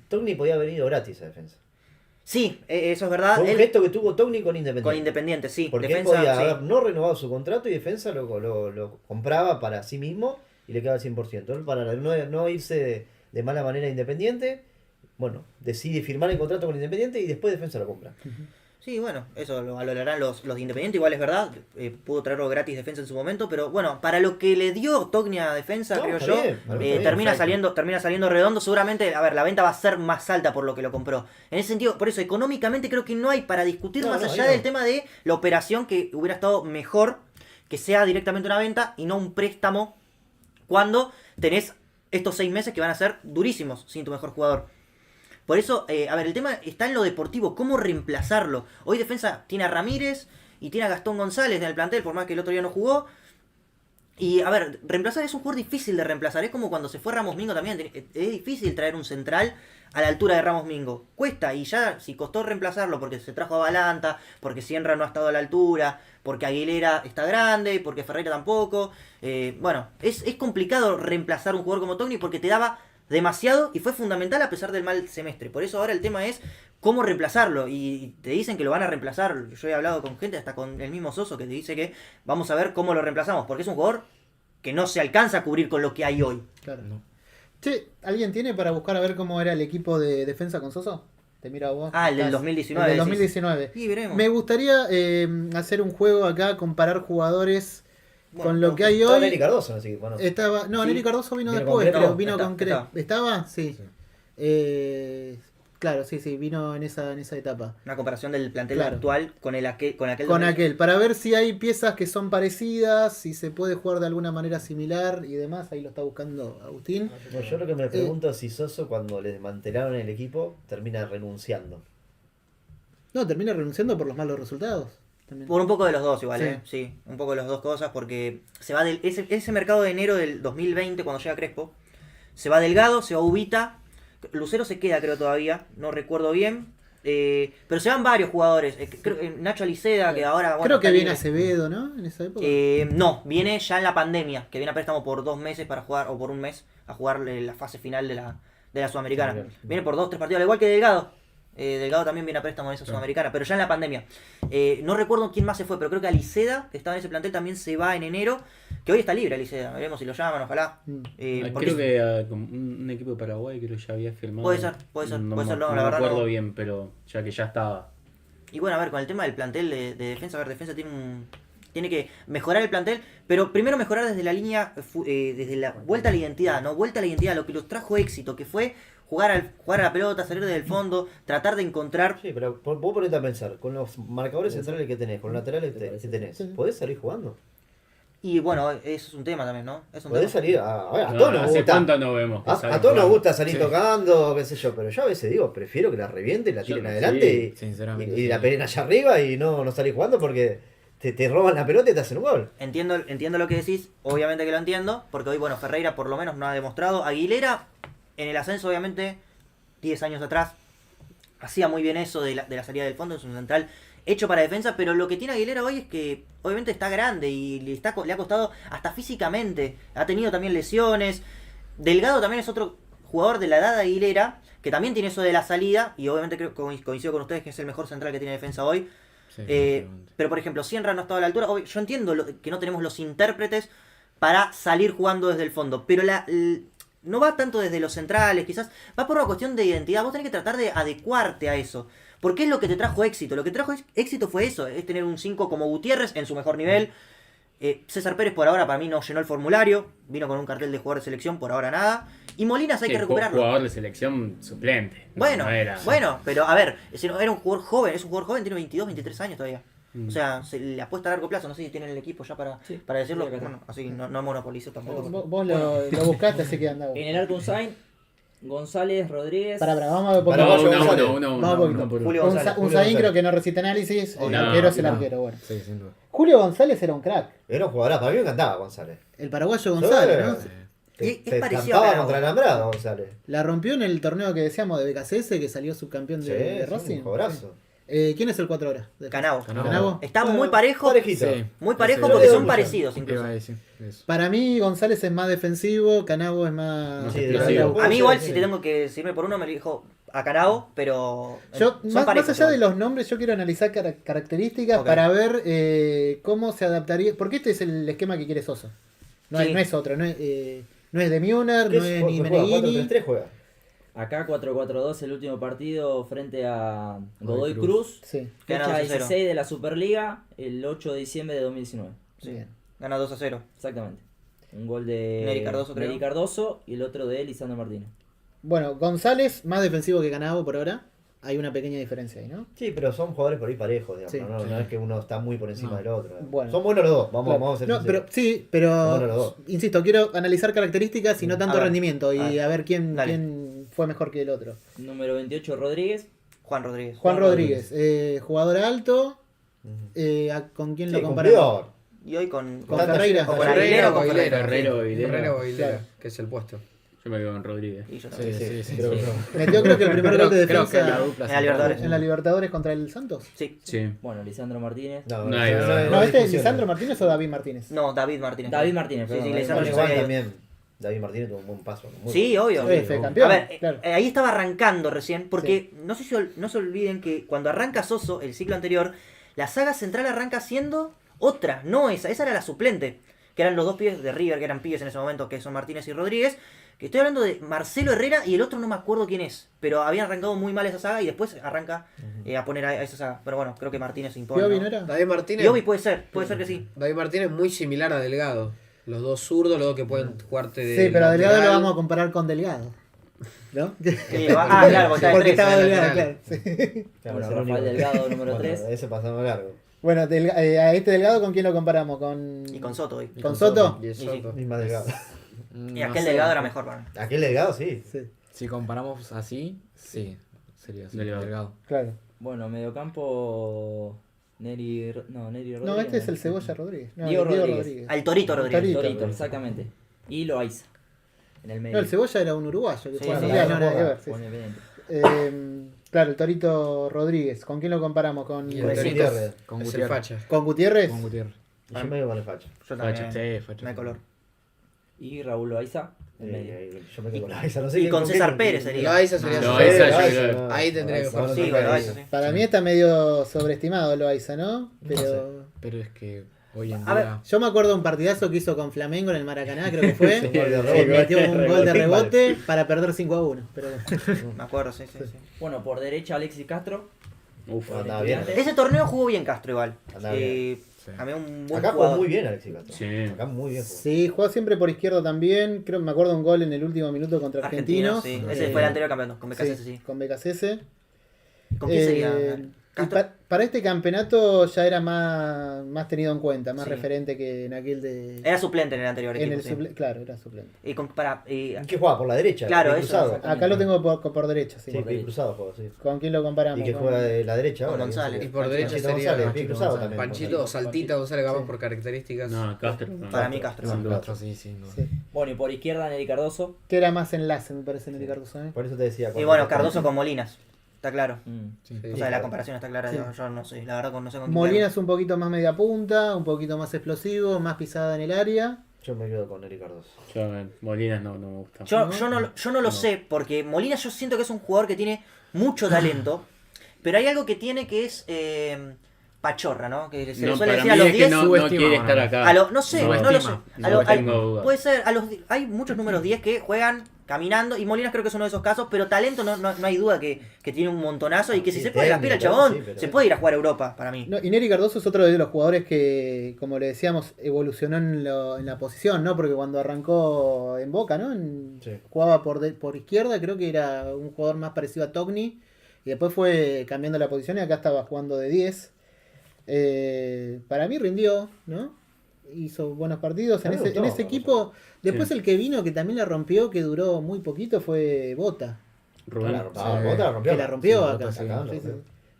Togni podía haber ido gratis a Defensa. Sí, eso es verdad. Fue un Él- gesto que tuvo Togni con Independiente. con Independiente, sí. Porque Defensa, él podía sí. haber no renovado su contrato y Defensa lo compraba para sí mismo y le quedaba el 100%. Él, para no irse de mala manera a Independiente, bueno, decide firmar el contrato con Independiente y después Defensa lo compra. Sí, bueno, eso lo valorarán los de Independiente, igual es verdad. Pudo traerlo gratis Defensa en su momento, pero bueno, para lo que le dio Togni a Defensa, No, creo está yo, bien, para mí está bien, termina perfecto. saliendo redondo. Seguramente, a ver, la venta va a ser más alta por lo que lo compró. En ese sentido, por eso, económicamente creo que no hay para discutir No, más no, allá ahí no. del tema de la operación, que hubiera estado mejor que sea directamente una venta y no un préstamo cuando tenés estos 6 meses que van a ser durísimos sin tu mejor jugador. Por eso, a ver, el tema está en lo deportivo, cómo reemplazarlo. Hoy Defensa tiene a Ramírez y tiene a Gastón González en el plantel, por más que el otro día no jugó. Y a ver, reemplazar es un jugador difícil de reemplazar. Es como cuando se fue Ramos Mingo también. Es difícil traer un central a la altura de Ramos Mingo. Cuesta, y ya si costó reemplazarlo porque se trajo a Balanta, porque Sienra no ha estado a la altura, porque Aguilera está grande, porque Ferreira tampoco. Bueno, es complicado reemplazar un jugador como Togni porque te daba demasiado y fue fundamental a pesar del mal semestre. Por eso ahora el tema es cómo reemplazarlo. Y te dicen que lo van a reemplazar. Yo he hablado con gente, hasta con el mismo Soso, que te dice que vamos a ver cómo lo reemplazamos. Porque es un jugador que no se alcanza a cubrir con lo que hay hoy. Claro. Che, ¿alguien tiene para buscar a ver cómo era el equipo de Defensa con Soso? Te miro a vos. Ah, el del Estás- 2019. El del decís. 2019. Y veremos. Me gustaría hacer un juego acá, comparar jugadores Bueno, con lo que hay Estaba hoy. Nelly Cardoso, así que bueno. Estaba, no, Sí. Nelly Cardoso vino Vino después, con Crep. pero No, vino con Crep. estaba. ¿Estaba? Sí. Sí. Claro, sí, vino en esa etapa. Una comparación del plantel Claro. actual con aquel. Con aquel, para ver si hay piezas que son parecidas, si se puede jugar de alguna manera similar y demás. Ahí lo está buscando Agustín. Bueno, yo lo que me pregunto es si Soso, cuando le desmantelaron el equipo, termina renunciando. No, termina renunciando por los malos resultados. También. Por un poco de los dos igual, Sí. Sí, un poco de las dos cosas porque se va del ese mercado de enero del 2020 cuando llega Crespo. Se va Delgado, se va Ubita. Lucero se queda creo todavía, no recuerdo bien. Pero se van varios jugadores. Nacho Aliceda, que ahora... bueno, Creo que está viene libre. Acevedo, ¿no? En esa época. No, viene ya en la pandemia, que viene a préstamo por 2 meses para jugar, o por un mes, a jugar la fase final de la Sudamericana. Bien. Viene por 2, 3 partidos, al igual que Delgado. Delgado también viene a préstamo de esa Sudamericana, pero ya en la pandemia. No recuerdo quién más se fue, pero creo que Aliceda, que estaba en ese plantel, también se va en enero, que hoy está libre Aliceda. Veremos si lo llaman, ojalá. Porque Creo que como un equipo de Paraguay creo que ya había firmado. Puede ser, no, la no verdad me acuerdo no. bien, pero ya que ya estaba. Y bueno, a ver, con el tema del plantel de defensa, a ver, defensa tiene que mejorar el plantel, pero primero mejorar desde la línea, desde la vuelta a la identidad, ¿no? Vuelta a la identidad, lo que los trajo éxito, que fue jugar a la pelota, salir desde el fondo, tratar de encontrar... Sí, pero vos ponete a pensar, con los marcadores centrales que tenés, con los laterales que tenés, ¿podés salir jugando? Y bueno, eso es un tema también, ¿no? Es un Podés tema. salir, a No, todos nos ¿hace gusta. cuánto no vemos? que sale A todos nos jugando? gusta salir tocando, qué sé yo, pero yo a veces digo, prefiero que la revienten, la Yo tiren no, adelante sí, sinceramente, y la sí. peleen allá arriba y no salir jugando porque te roban la pelota y te hacen un gol. Entiendo lo que decís, obviamente que lo entiendo, porque hoy, bueno, Ferreira por lo menos no ha demostrado. Aguilera, en el ascenso, obviamente, 10 años atrás, hacía muy bien eso de la salida del fondo, es un central hecho para defensa, pero lo que tiene Aguilera hoy es que obviamente está grande y le ha costado hasta físicamente, ha tenido también lesiones. Delgado también es otro jugador de la edad de Aguilera, que también tiene eso de la salida, y obviamente coincido con ustedes que es el mejor central que tiene defensa hoy. Sí, sinceramente. Pero por ejemplo, Sienra no ha estado a la altura. Yo entiendo que no tenemos los intérpretes para salir jugando desde el fondo, pero no va tanto desde los centrales, quizás va por una cuestión de identidad. Vos tenés que tratar de adecuarte a eso, porque es lo que te trajo éxito. Lo que trajo éxito fue eso, es tener un 5 como Gutiérrez en su mejor nivel, César Pérez por ahora para mí no llenó el formulario, vino con un cartel de jugador de selección, por ahora nada. Y Molinas hay que recuperarlo. Jugador de selección suplente. Bueno, No era- bueno, pero a ver, era un jugador joven, es un jugador joven, tiene 22, 23 años todavía. O sea, se le apuesta a largo plazo, no sé si tienen el equipo ya para decirlo. sí, acá está. Bueno, así no monopolizo tampoco. Vos lo buscaste, así que andaba. En el arco Unzain, González, Rodríguez. Vamos a ver Para poquito. vos, González. Vamos a poquito. por Julio Un González. Zain González. creo que no recita análisis, el No, arquero es el no. arquero, bueno. Sí, sin duda. Julio González era un crack. Era un jugadorazo, para mí me encantaba González. El paraguayo González, ¿no? Y es Te parecido a cantaba Carago. contra el Alambrado, González. La rompió en el torneo que decíamos de BKCS, que salió subcampeón Sí, de sí, Racing. un jugadorazo. ¿Quién es el 4 horas? Canavo. Canavo. Está Bueno, muy parejo. Parejito. Sí. Muy parejo Sí, porque sí. son Sí. parecidos Iba incluso. a decir eso. Para mí González es más defensivo, Canavo es más... Sí, explosivo. A mí igual Sí. si te tengo que decirme por uno me dijo a Canavo, pero Yo, son más parejos allá de igual. los nombres, yo quiero analizar características Ok. para ver cómo se adaptaría. Porque este es el esquema que quiere Soso. No, Sí. no es otro, no es de Müller, ¿Qué no es ni juega? Meneghini. 4-3-3 juega. Acá 4-4-2, el último partido frente a Godoy Godoy Cruz. Sí, Gana Fecha 2-0. 16 de la Superliga, el 8 de diciembre de 2019. bien. Gana 2-0. Exactamente. Un gol de Neri Cardoso, creo. Neri Cardoso y el otro de Lisandro Martínez. Bueno, González más defensivo que Canavo por ahora. Hay una pequeña diferencia ahí, ¿no? Sí, pero son jugadores por ahí parejos, digamos. Sí. No es que uno está muy por encima No. del otro. Bueno. Son buenos los dos, vamos Claro. a ser No, sinceros. pero sí, pero Bueno, los dos. insisto, quiero analizar características y no tanto A ver. rendimiento y A a ver quién, Dale. quién fue mejor que el otro. Número 28, Rodríguez. Juan Rodríguez. Juan Rodríguez, jugador alto, ¿con quién Sí, lo comparamos? cumplidor. Y hoy con Con Ferreira. o con Ferreira Aguilera o con Aguilera. Ferreira. Herrero y Herrero Aguilera, Claro. que es el puesto. Yo me quedo con Rodríguez. Y yo Sí, también. sí, sí. Creo que Sí. no. Metió creo que el primer gol de Creo que defensa la dupla En la Libertadores. en la Libertadores contra el Santos. Sí. Sí. Bueno, Lisandro Martínez. No, No hay duda. No, ¿este es discusión. Lisandro Martínez o David Martínez? No, David Martínez. David Martínez, Sí, perdón, sí, David Lisandro Bueno, yo igual sabía. también. David Martínez tuvo un buen paso. muy Sí, bueno. obvio. Sí, fue campeón. A ver, claro. ahí estaba arrancando recién, porque no se olviden que cuando arranca Soso, el ciclo anterior, la saga central arranca siendo otra, no esa era la suplente, que eran los dos pibes de River, que eran pibes en ese momento, que son Martínez y Rodríguez, que estoy hablando de Marcelo Herrera y el otro no me acuerdo quién es, pero habían arrancado muy mal esa saga y después arranca a poner a esa saga, pero bueno, creo que Martínez se impone. ¿Piovi ¿no? no era? David Martínez. Piovi puede ser que sí. David Martínez muy similar a Delgado. Los dos zurdos, los dos que pueden jugarte de. Sí, pero a Delgado lo lateral. vamos a comparar con Delgado. ¿No? Claro, porque está de Porque tres. estaba de Delgado, lateral. claro. Sí. Claro, José lo único- Rafael Delgado, número Bueno, 3. Ese pasando largo. Bueno, a este Delgado, ¿con quién lo comparamos? Y con Soto hoy. ¿Con Soto? Y el Sí, Soto. Ni más delgado. Y aquel Delgado era mejor para mí. Aquel delgado, sí. Sí, Si comparamos así, sí, sería así. Delgado. Delgado. claro. Bueno, mediocampo. Neri Rodríguez. No, este es el Cebolla Rodríguez. No, Diego Diego Rodríguez. Al Torito Rodríguez. Torito. Torito, exactamente. Y Loaiza. En el medio. No, el Cebolla era un uruguayo que Sí, jugaba sí, en sí, Mundial, no, nada que ver. sí. Con Independiente. Claro, el Torito Rodríguez. ¿Con quién lo comparamos? ¿Con, Y Con el Besitos. Gutiérrez. Con Es el Gutiérrez. facha. con Gutiérrez? Con Gutiérrez. Y yo me quedo con el facha. Yo también. Sí, facha. No hay color. Y Raúl Loaiza. En medio. Yo me quedo con la esa, no sé Y qué- con qué- César Pérez sería. Loaiza sería No, su- esa Loaiza, yo creo. no. Ahí tendría que Loaiza, jugar. no Sí, te bueno, parece. eso sí. Para mí está medio sobreestimado Loaiza, ¿no? Pero Pero es que hoy en A ver, día. yo me acuerdo de un partidazo que hizo con Flamengo en el Maracaná, creo que fue. Sí, gol de que rebote. metió un gol de Vale. rebote para perder 5-1. Pero bueno. Me acuerdo, sí. Bueno, por derecha Alexis Castro. Uf. No, andaba bien. Estudiantes. Ese torneo jugó bien Castro igual. Andaba Sí. A mí un buen Acá jugó jugador. muy bien Alexis Castro. Sí. Acá muy bien jugó. Sí, jugó siempre por izquierda también. Creo me acuerdo un gol en el último minuto contra Argentino, Argentinos. sí. Ese fue el anterior campeonato, con BKC, sí. Con BKCS. ¿Con quién sería? Y Castro. para este campeonato ya era más tenido en cuenta, más Sí. referente que en aquel de. Era suplente en el anterior en equipo. el claro, era suplente. Y ¿Y qué juega? ¿Por la derecha? Claro, Pie eso, cruzado. exacto. Acá lo tengo por derecha, sí. Sí, pie cruzado juega, sí. ¿Con quién lo comparamos? Y que Con- juega de la derecha Con ahora. González. ¿quién Y por sería? derecha Panchito sería González, pie cruzado González. también. Panchito o Saltita González capaz Sí. por características. No, Castro. Para mí Castro. Sin duda. Castro, sí, sin duda. Sí. Bueno, y por izquierda Neri Cardoso. Que era más enlace, me parece, Neri Cardoso. ¿eh? Por eso te decía. Y cuando- bueno, Cardoso con Molinas. Está claro. Sí. Sí. O sea, la comparación está clara. Sí. Yo no sé, la verdad no sé con quién Molina es un poquito más media punta, un poquito más explosivo, más pisada en el área. Yo me quedo con Eric Cardoso. Yo, Molinas no me gusta. Yo no lo sé, porque Molina yo siento que es un jugador que tiene mucho talento, pero hay algo que tiene que es pachorra, ¿no? Que se le No, suele para decir a mí los es que 10. no subestima, quiere ¿no? estar acá. A lo, no sé, no lo sé. Subestima. A lo- No tengo duda. puede ser, hay muchos números 10 que juegan caminando, y Molinas creo que es uno de esos casos, pero talento no hay duda que tiene un montonazo y que si Sí, se pone las pilas el técnico, chabón, sí, pero- se puede ir a jugar a Europa, para mí. No, y Neri Cardoso es otro de los jugadores que, como le decíamos, evolucionó en la posición, ¿no? Porque cuando arrancó en Boca, ¿no? Sí. Jugaba por izquierda, creo que era un jugador más parecido a Togni, y después fue cambiando la posición y acá estaba jugando de 10. Para mí rindió, ¿no? Hizo buenos partidos A mí me gustó, en ese equipo. Después el que vino, que también la rompió, que duró muy poquito, fue Bota. Rubén. Bota la rompió. Que la rompió Sí, acá. Bota, sí. Acá, Sí, ¿no? sí.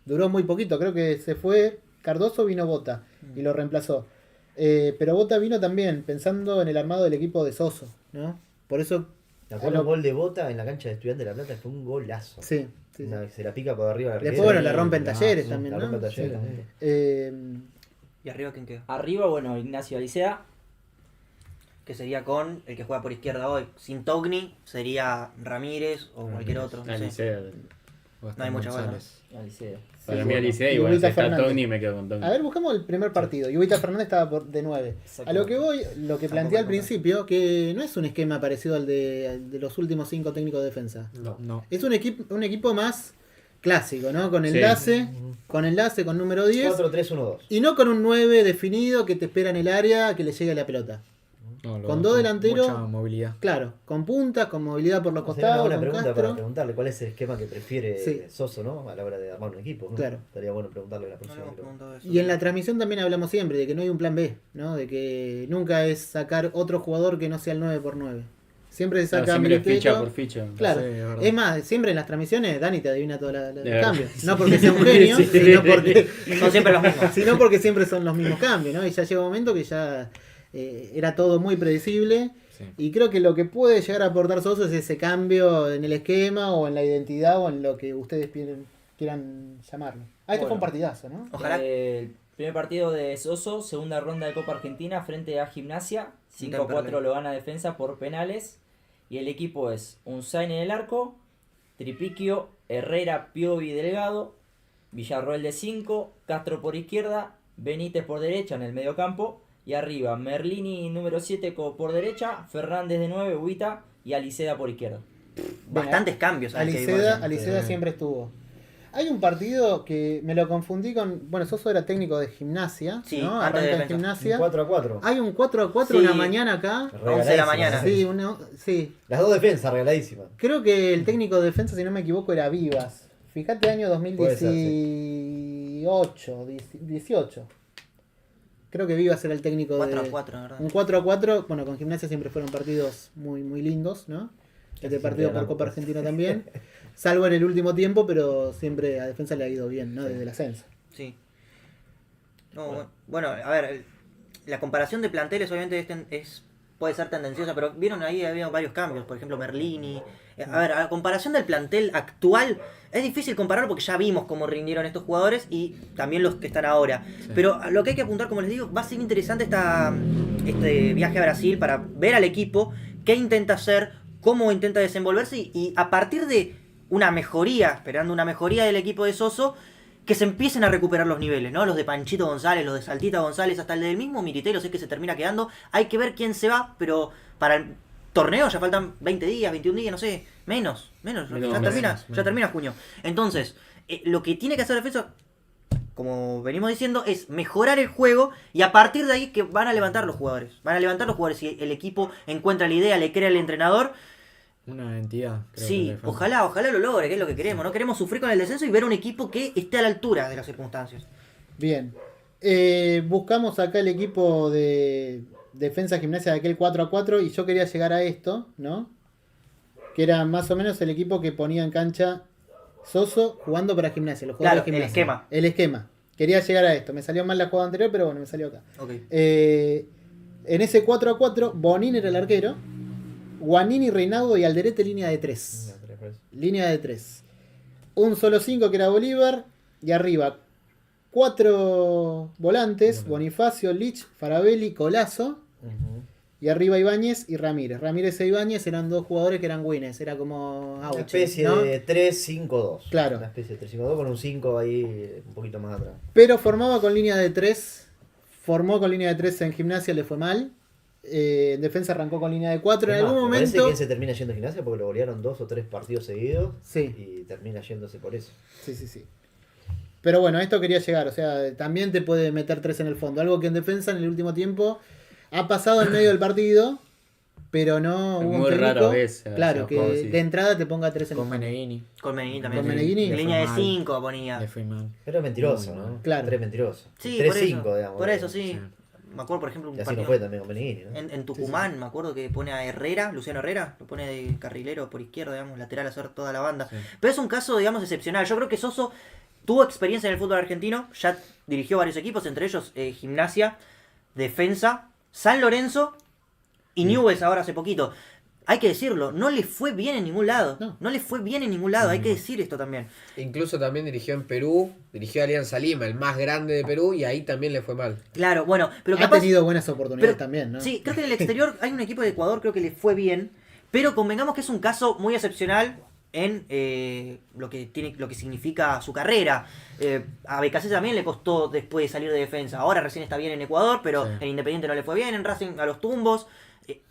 Duró muy poquito, creo que se fue Cardoso, vino Bota y lo reemplazó. Pero Bota vino también pensando en el armado del equipo de Soso, ¿no? Por eso, Me acuerdo un gol de Bota en la cancha de Estudiantes de La Plata, fue un golazo. sí. Sí, sí. Se la pica por arriba. Después, bueno, la rompe en Talleres también, La ¿no? rompe en Talleres Sí. también. ¿Y arriba quién queda? Arriba, bueno, Ignacio Alicea. Que sería con el que juega por izquierda hoy. Sin Togni sería Ramírez o cualquier otro. No sé. Alicea. No hay mucha bola. Alicea. Para Sí, mí Alicea y y bueno, si Ubita está Fernández. Togni me quedo con Togni. A ver, buscamos el primer partido. Y Ubita Fernández estaba de 9. A lo que voy, lo que planteé al principio, que no es un esquema parecido al de los últimos 5 técnicos de defensa. No. Es un equipo más clásico, ¿no? Con Sí. enlace, con número 10. 4-3-1-2. Y no con un 9 definido que te espera en el área que le llegue la pelota. No, Con dos delanteros. Mucha movilidad. Claro, con puntas, con movilidad por los Sería una costados, buena con pregunta para Castro. preguntarle cuál es el esquema que prefiere Sí. Soso, ¿no? A la hora de armar un equipo, ¿no? Claro. Estaría bueno preguntarle a la No le próxima. hemos que lo- preguntado eso. Y en la transmisión también hablamos siempre de que no hay un plan B, ¿no? De que nunca es sacar otro jugador que no sea el 9x9. Siempre se saca No, siempre Militero. ficha por ficha. Claro, Sí, es verdad. es más, siempre en las transmisiones Dani te adivina todos los verdad. cambios. No porque sea un genio, Sí. Son siempre los mismos. sino porque siempre son los mismos cambios, ¿no? Y ya llega un momento que ya era todo muy predecible. Sí. Y creo que lo que puede llegar a aportar Soso es ese cambio en el esquema o en la identidad o en lo que ustedes quieran llamarlo. Este fue un partidazo, ¿no? Ojalá. El primer partido de Soso, segunda ronda de Copa Argentina frente a Gimnasia. 5-4 lo gana Defensa por penales. Y el equipo es Unzain en el arco, Tripiquio, Herrera, Piovi, Delgado, Villarroel de 5, Castro por izquierda, Benítez por derecha en el medio campo. Y arriba, Merlini número 7 por derecha, Fernández de 9, Ubita y Aliceda por izquierda. Bastantes cambios. ¿sabes? Que Aliceda siempre estuvo. Hay un partido que me lo confundí con. Bueno, Soso era técnico de Gimnasia, Sí, ¿no? antes de Arranca en Defensa. Gimnasia. 4-4. Hay un 4-4 Sí. una mañana acá. 11 de la mañana. Sí, sí. Las dos defensas regaladísimas. Creo que el técnico de defensa, si no me equivoco, era Vivas. Fíjate, año Puede ser, 2018, 18. Creo que Vivas era el técnico 4-4, de. ¿verdad? Un 4-4. Bueno, con Gimnasia siempre fueron partidos muy, muy lindos, ¿no? Este Siempre partido por ganamos. Copa Argentina también. Salvo en el último tiempo, pero siempre a defensa le ha ido bien, ¿no? Desde el ascenso. Sí. No, bueno, a ver, la comparación de planteles obviamente puede ser tendenciosa, pero vieron ahí había varios cambios, por ejemplo Merlini. A ver, a la comparación del plantel actual, es difícil compararlo porque ya vimos cómo rindieron estos jugadores y también los que están ahora. Sí. Pero lo que hay que apuntar, como les digo, va a ser interesante este viaje a Brasil para ver al equipo, qué intenta hacer, cómo intenta desenvolverse y a partir de una mejoría, esperando una mejoría del equipo de Soso, que se empiecen a recuperar los niveles, ¿no? Los de Panchito González, los de Saltita González, hasta el del mismo Militelo, sé que se termina quedando. Hay que ver quién se va, pero para el torneo ya faltan 20 días, 21 días, no sé, menos, ya termina junio. Entonces, lo que tiene que hacer Defensa, como venimos diciendo, es mejorar el juego y a partir de ahí que van a levantar los jugadores. Van a levantar los jugadores si el equipo encuentra la idea, le crea al entrenador. Una entidad. Creo que Sí, le falta. ojalá lo logre, que es lo que queremos. No queremos sufrir con el descenso y ver un equipo que esté a la altura de las circunstancias. Bien. Buscamos acá el equipo de defensa Gimnasia de aquel 4-4 y yo quería llegar a esto, ¿no? Que era más o menos el equipo que ponía en cancha Soso jugando para Gimnasia, los jugadores Claro, de el Gimnasia. esquema. El esquema. Quería llegar a esto. Me salió mal la jugada anterior, pero bueno, me salió acá. Ok. En ese 4-4, Bonín era el arquero. Guanini, Reinaudo y Alderete línea de 3. Línea de 3. Un solo 5 que era Bolívar. Y arriba 4 volantes. Bonifacio, Lich, Farabelli, Colazo. Y arriba Ibáñez y Ramírez. Ramírez e Ibáñez eran dos jugadores que eran winners. Era como Una Auche, especie ¿no? de 3-5-2. Claro. Una especie de 3-5-2 con un 5 ahí un poquito más atrás. Pero formaba con línea de 3. Formó con línea de 3 en Gimnasia, le fue mal. En defensa arrancó con línea de 4 en Es más, algún me parece momento. que él se termina yendo a Gimnasia porque lo golearon 2 o 3 partidos seguidos. Sí. Y termina yéndose por eso. Sí. Pero bueno, a esto quería llegar. O sea, también te puede meter 3 en el fondo. Algo que en defensa en el último tiempo ha pasado en medio del partido, pero no hubo un Muy técnico, rara vez, claro, o sea, que como si- de entrada te ponga 3 en el Con fondo. Meneghini. Con Meneghini también. Con Meneghini. Le Línea de fue mal. 5 ponía. Le fue mal. Pero es mentiroso, Muy ¿no? mal. Claro. 3 mentiroso. Sí, 3-5, por eso. digamos. Por eso, sí. Sí. Me acuerdo, por ejemplo, un Y así no partido fue también con Meneghini, ¿no? en Tucumán, me acuerdo que pone a Herrera, Luciano Herrera, lo pone de carrilero por izquierda, digamos, lateral a hacer toda la banda. Pero es un caso, digamos, excepcional. Yo creo que Soso tuvo experiencia en el fútbol argentino, ya dirigió varios equipos, entre ellos Gimnasia, Defensa, San Lorenzo y Newell's ahora hace poquito. Hay que decirlo, no le fue bien en ningún lado. No le fue bien en ningún lado, hay que decir esto también. Incluso también dirigió en Perú, dirigió a Alianza Lima, el más grande de Perú, y ahí también le fue mal. Claro, bueno, pero Ha capaz... tenido buenas oportunidades pero- también, ¿no? Sí, creo que en el exterior hay un equipo de Ecuador, creo que le fue bien, pero convengamos que es un caso muy excepcional en lo que significa su carrera. A Becasés también le costó después de salir de defensa. Ahora recién está bien en Ecuador, pero Sí. en Independiente no le fue bien, en Racing a los tumbos.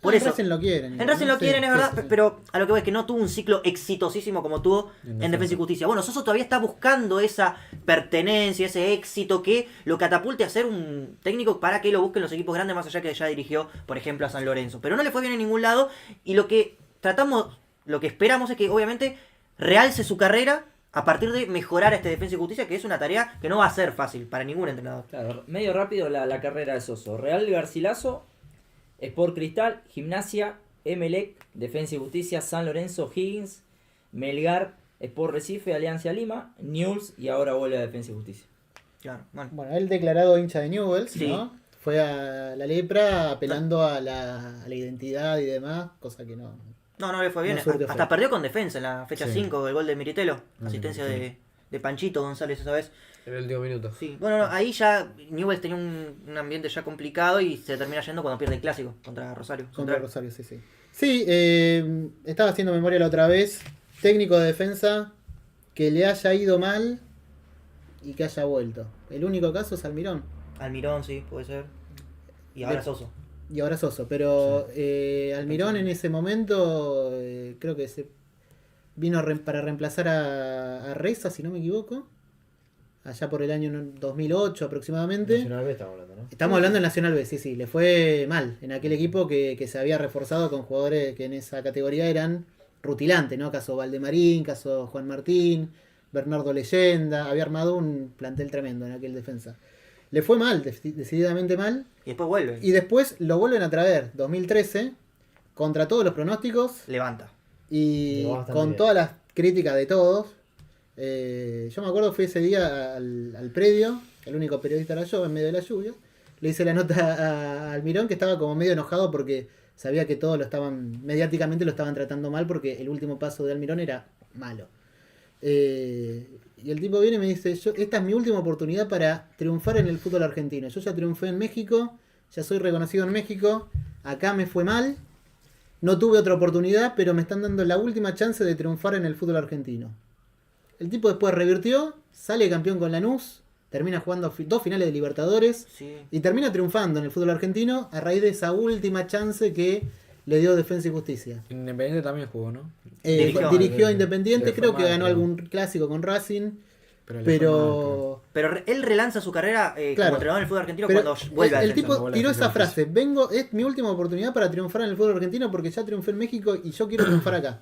Por En eso, Racing lo quieren. en Racing lo Sí, quieren, es sí, verdad, sí, sí. pero a lo que voy es que no tuvo un ciclo exitosísimo como tuvo en Defensa y Justicia. Bueno, Soso todavía está buscando esa pertenencia, ese éxito que lo catapulte a ser un técnico para que lo busquen los equipos grandes, más allá que ya dirigió, por ejemplo, a San Lorenzo. Pero no le fue bien en ningún lado y lo que esperamos es que obviamente realce su carrera a partir de mejorar a este Defensa y Justicia, que es una tarea que no va a ser fácil para ningún entrenador. Claro, medio rápido la carrera de Soso. Real Garcilaso, Sport Cristal, Gimnasia, Emelec, Defensa y Justicia, San Lorenzo, Higgins, Melgar, Sport Recife, Alianza Lima, Newell's y ahora vuelve a Defensa y Justicia. Claro, bueno. Bueno, él declarado hincha de Newell's, Sí. ¿no? Fue a la lepra apelando a la identidad y demás, cosa que no. No le fue bien. No surte Hasta efecto. perdió con Defensa en la fecha Sí. 5, el gol de Miritelo. Asistencia de Panchito González esa vez. En el último minuto. Sí, bueno, ahí ya Newell's tenía un ambiente ya complicado y se termina yendo cuando pierde el clásico contra Rosario. Contra Rosario, sí. Sí, estaba haciendo memoria la otra vez. Técnico de defensa que le haya ido mal y que haya vuelto. El único caso es Almirón. Almirón, sí, puede ser. Y ahora De- Soso. Y ahora Soso. Pero Almirón en ese momento creo que se vino para reemplazar a Reza, si no me equivoco. Allá por el año 2008 aproximadamente. Nacional B estamos hablando, ¿no? Estamos hablando del Nacional B, sí, le fue mal en aquel equipo que se había reforzado con jugadores que en esa categoría eran rutilantes, ¿no? Caso Valdemarín, caso Juan Martín, Bernardo Leyenda, había armado un plantel tremendo en aquel defensa. Le fue mal, decididamente mal, Y después vuelve. y después lo vuelven a traer, 2013, contra todos los pronósticos Levanta. y Llegó bastante con bien. todas las críticas de todos. Yo me acuerdo, fui ese día al predio, el único periodista era yo, en medio de la lluvia. Le hice la nota a Almirón, que estaba como medio enojado porque sabía que todos mediáticamente lo estaban tratando mal porque el último paso de Almirón era malo. Y el tipo viene y me dice, esta es mi última oportunidad para triunfar en el fútbol argentino. Yo ya triunfé en México, ya soy reconocido en México, acá me fue mal, no tuve otra oportunidad, pero me están dando la última chance de triunfar en el fútbol argentino. El tipo después revirtió, sale campeón con Lanús, termina jugando 2 finales de Libertadores Sí. y termina triunfando en el fútbol argentino a raíz de esa última chance que le dio Defensa y Justicia. Independiente también jugó, ¿no? Dirigió a Independiente, le fue creo que mal, ganó creo. algún clásico con Racing, Pero, le fue mal, creo. pero Pero él relanza su carrera como Claro. entrenador en el fútbol argentino Pero cuando vuelve a el Defensa. tipo vuelve a tiró Defensa esa y Justicia. frase, es mi última oportunidad para triunfar en el fútbol argentino porque ya triunfé en México y yo quiero triunfar acá.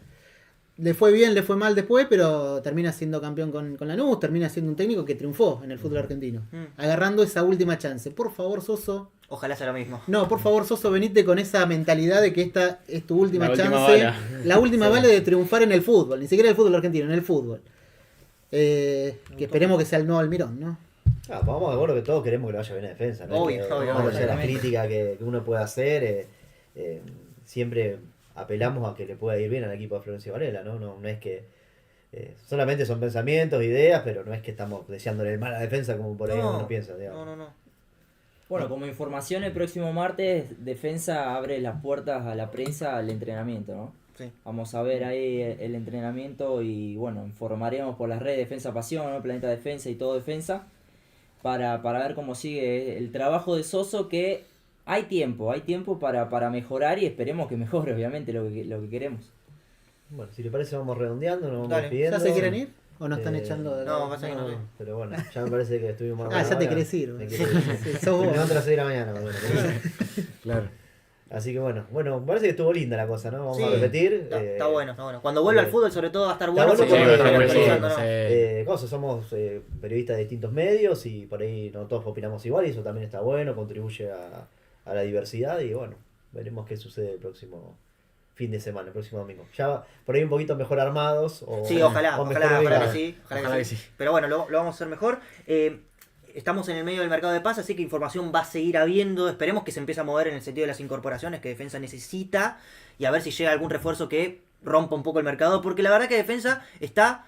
Le fue bien, le fue mal después, pero termina siendo campeón con Lanús, termina siendo un técnico que triunfó en el fútbol argentino, agarrando esa última chance. Por favor, Soso, Ojalá sea lo mismo. no, por favor, Soso, venite con esa mentalidad de que esta es tu última La última chance, bala. la última bala de triunfar en el fútbol, ni siquiera en el fútbol argentino, en el fútbol. Que esperemos que sea el nuevo Almirón, ¿no? Vamos de acuerdo que todos queremos que le vaya bien a defensa, ¿no? Obvio, Que, obvio, más allá de las obviamente. críticas que uno puede hacer, siempre apelamos a que le pueda ir bien al equipo de Florencio Varela, ¿no? No es que solamente son pensamientos, ideas, pero no es que estamos deseándole el mal a la defensa como por ahí No, uno piensa, digamos. No. Bueno, como información, el próximo martes Defensa abre las puertas a la prensa al entrenamiento, ¿no? Sí. Vamos a ver ahí el entrenamiento y bueno, informaremos por las redes Defensa Pasión, ¿no? Planeta Defensa y todo Defensa para ver cómo sigue el trabajo de Soso, que hay tiempo para mejorar y esperemos que mejore, obviamente, lo que queremos. Bueno, si le parece vamos redondeando, nos vamos Dale. despidiendo. ¿Ya se quieren ir? ¿O nos están echando de no, pasa que no sé. Pero bueno, ya me parece que estuvimos Ah, ya te hora. querés ir. Me Sí, quiero ir. sí, sos Me vos. levanto a las 6 de la mañana. Bueno, Claro. así que bueno, me parece que estuvo linda la cosa, ¿no? Vamos Sí, a repetir. Está bueno, está bueno. Cuando vuelva al fútbol, sobre todo, va a estar está bueno bueno porque porque- estamos sí, actualizando, ¿no? Cosas, somos periodistas de distintos medios y por ahí no todos opinamos igual y eso también está bueno, contribuye a la diversidad y bueno, veremos qué sucede el próximo fin de semana, el próximo domingo. Ya por ahí un poquito mejor armados. Sí, ojalá, o mejor ojalá que ubicados. sí. Ojalá que sí. Pero bueno, lo vamos a hacer mejor. Estamos en el medio del mercado de pases, así que información va a seguir habiendo. Esperemos que se empiece a mover en el sentido de las incorporaciones que Defensa necesita y a ver si llega algún refuerzo que rompa un poco el mercado, porque la verdad que Defensa está...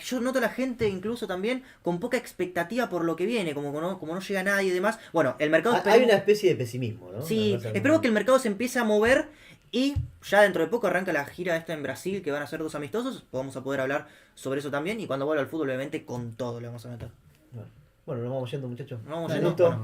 yo noto a la gente incluso también con poca expectativa por lo que viene, como no llega nadie y demás. Bueno, el mercado... Hay una especie de pesimismo, ¿no? Sí, Una cosa espero como- que el mercado se empiece a mover y ya dentro de poco arranca la gira esta en Brasil, que van a ser 2 amistosos. Vamos a poder hablar sobre eso también y cuando vuelva al fútbol, obviamente, con todo le vamos a meter. Bueno, nos vamos yendo, muchachos. Nos vamos Un yendo. gusto. Bueno.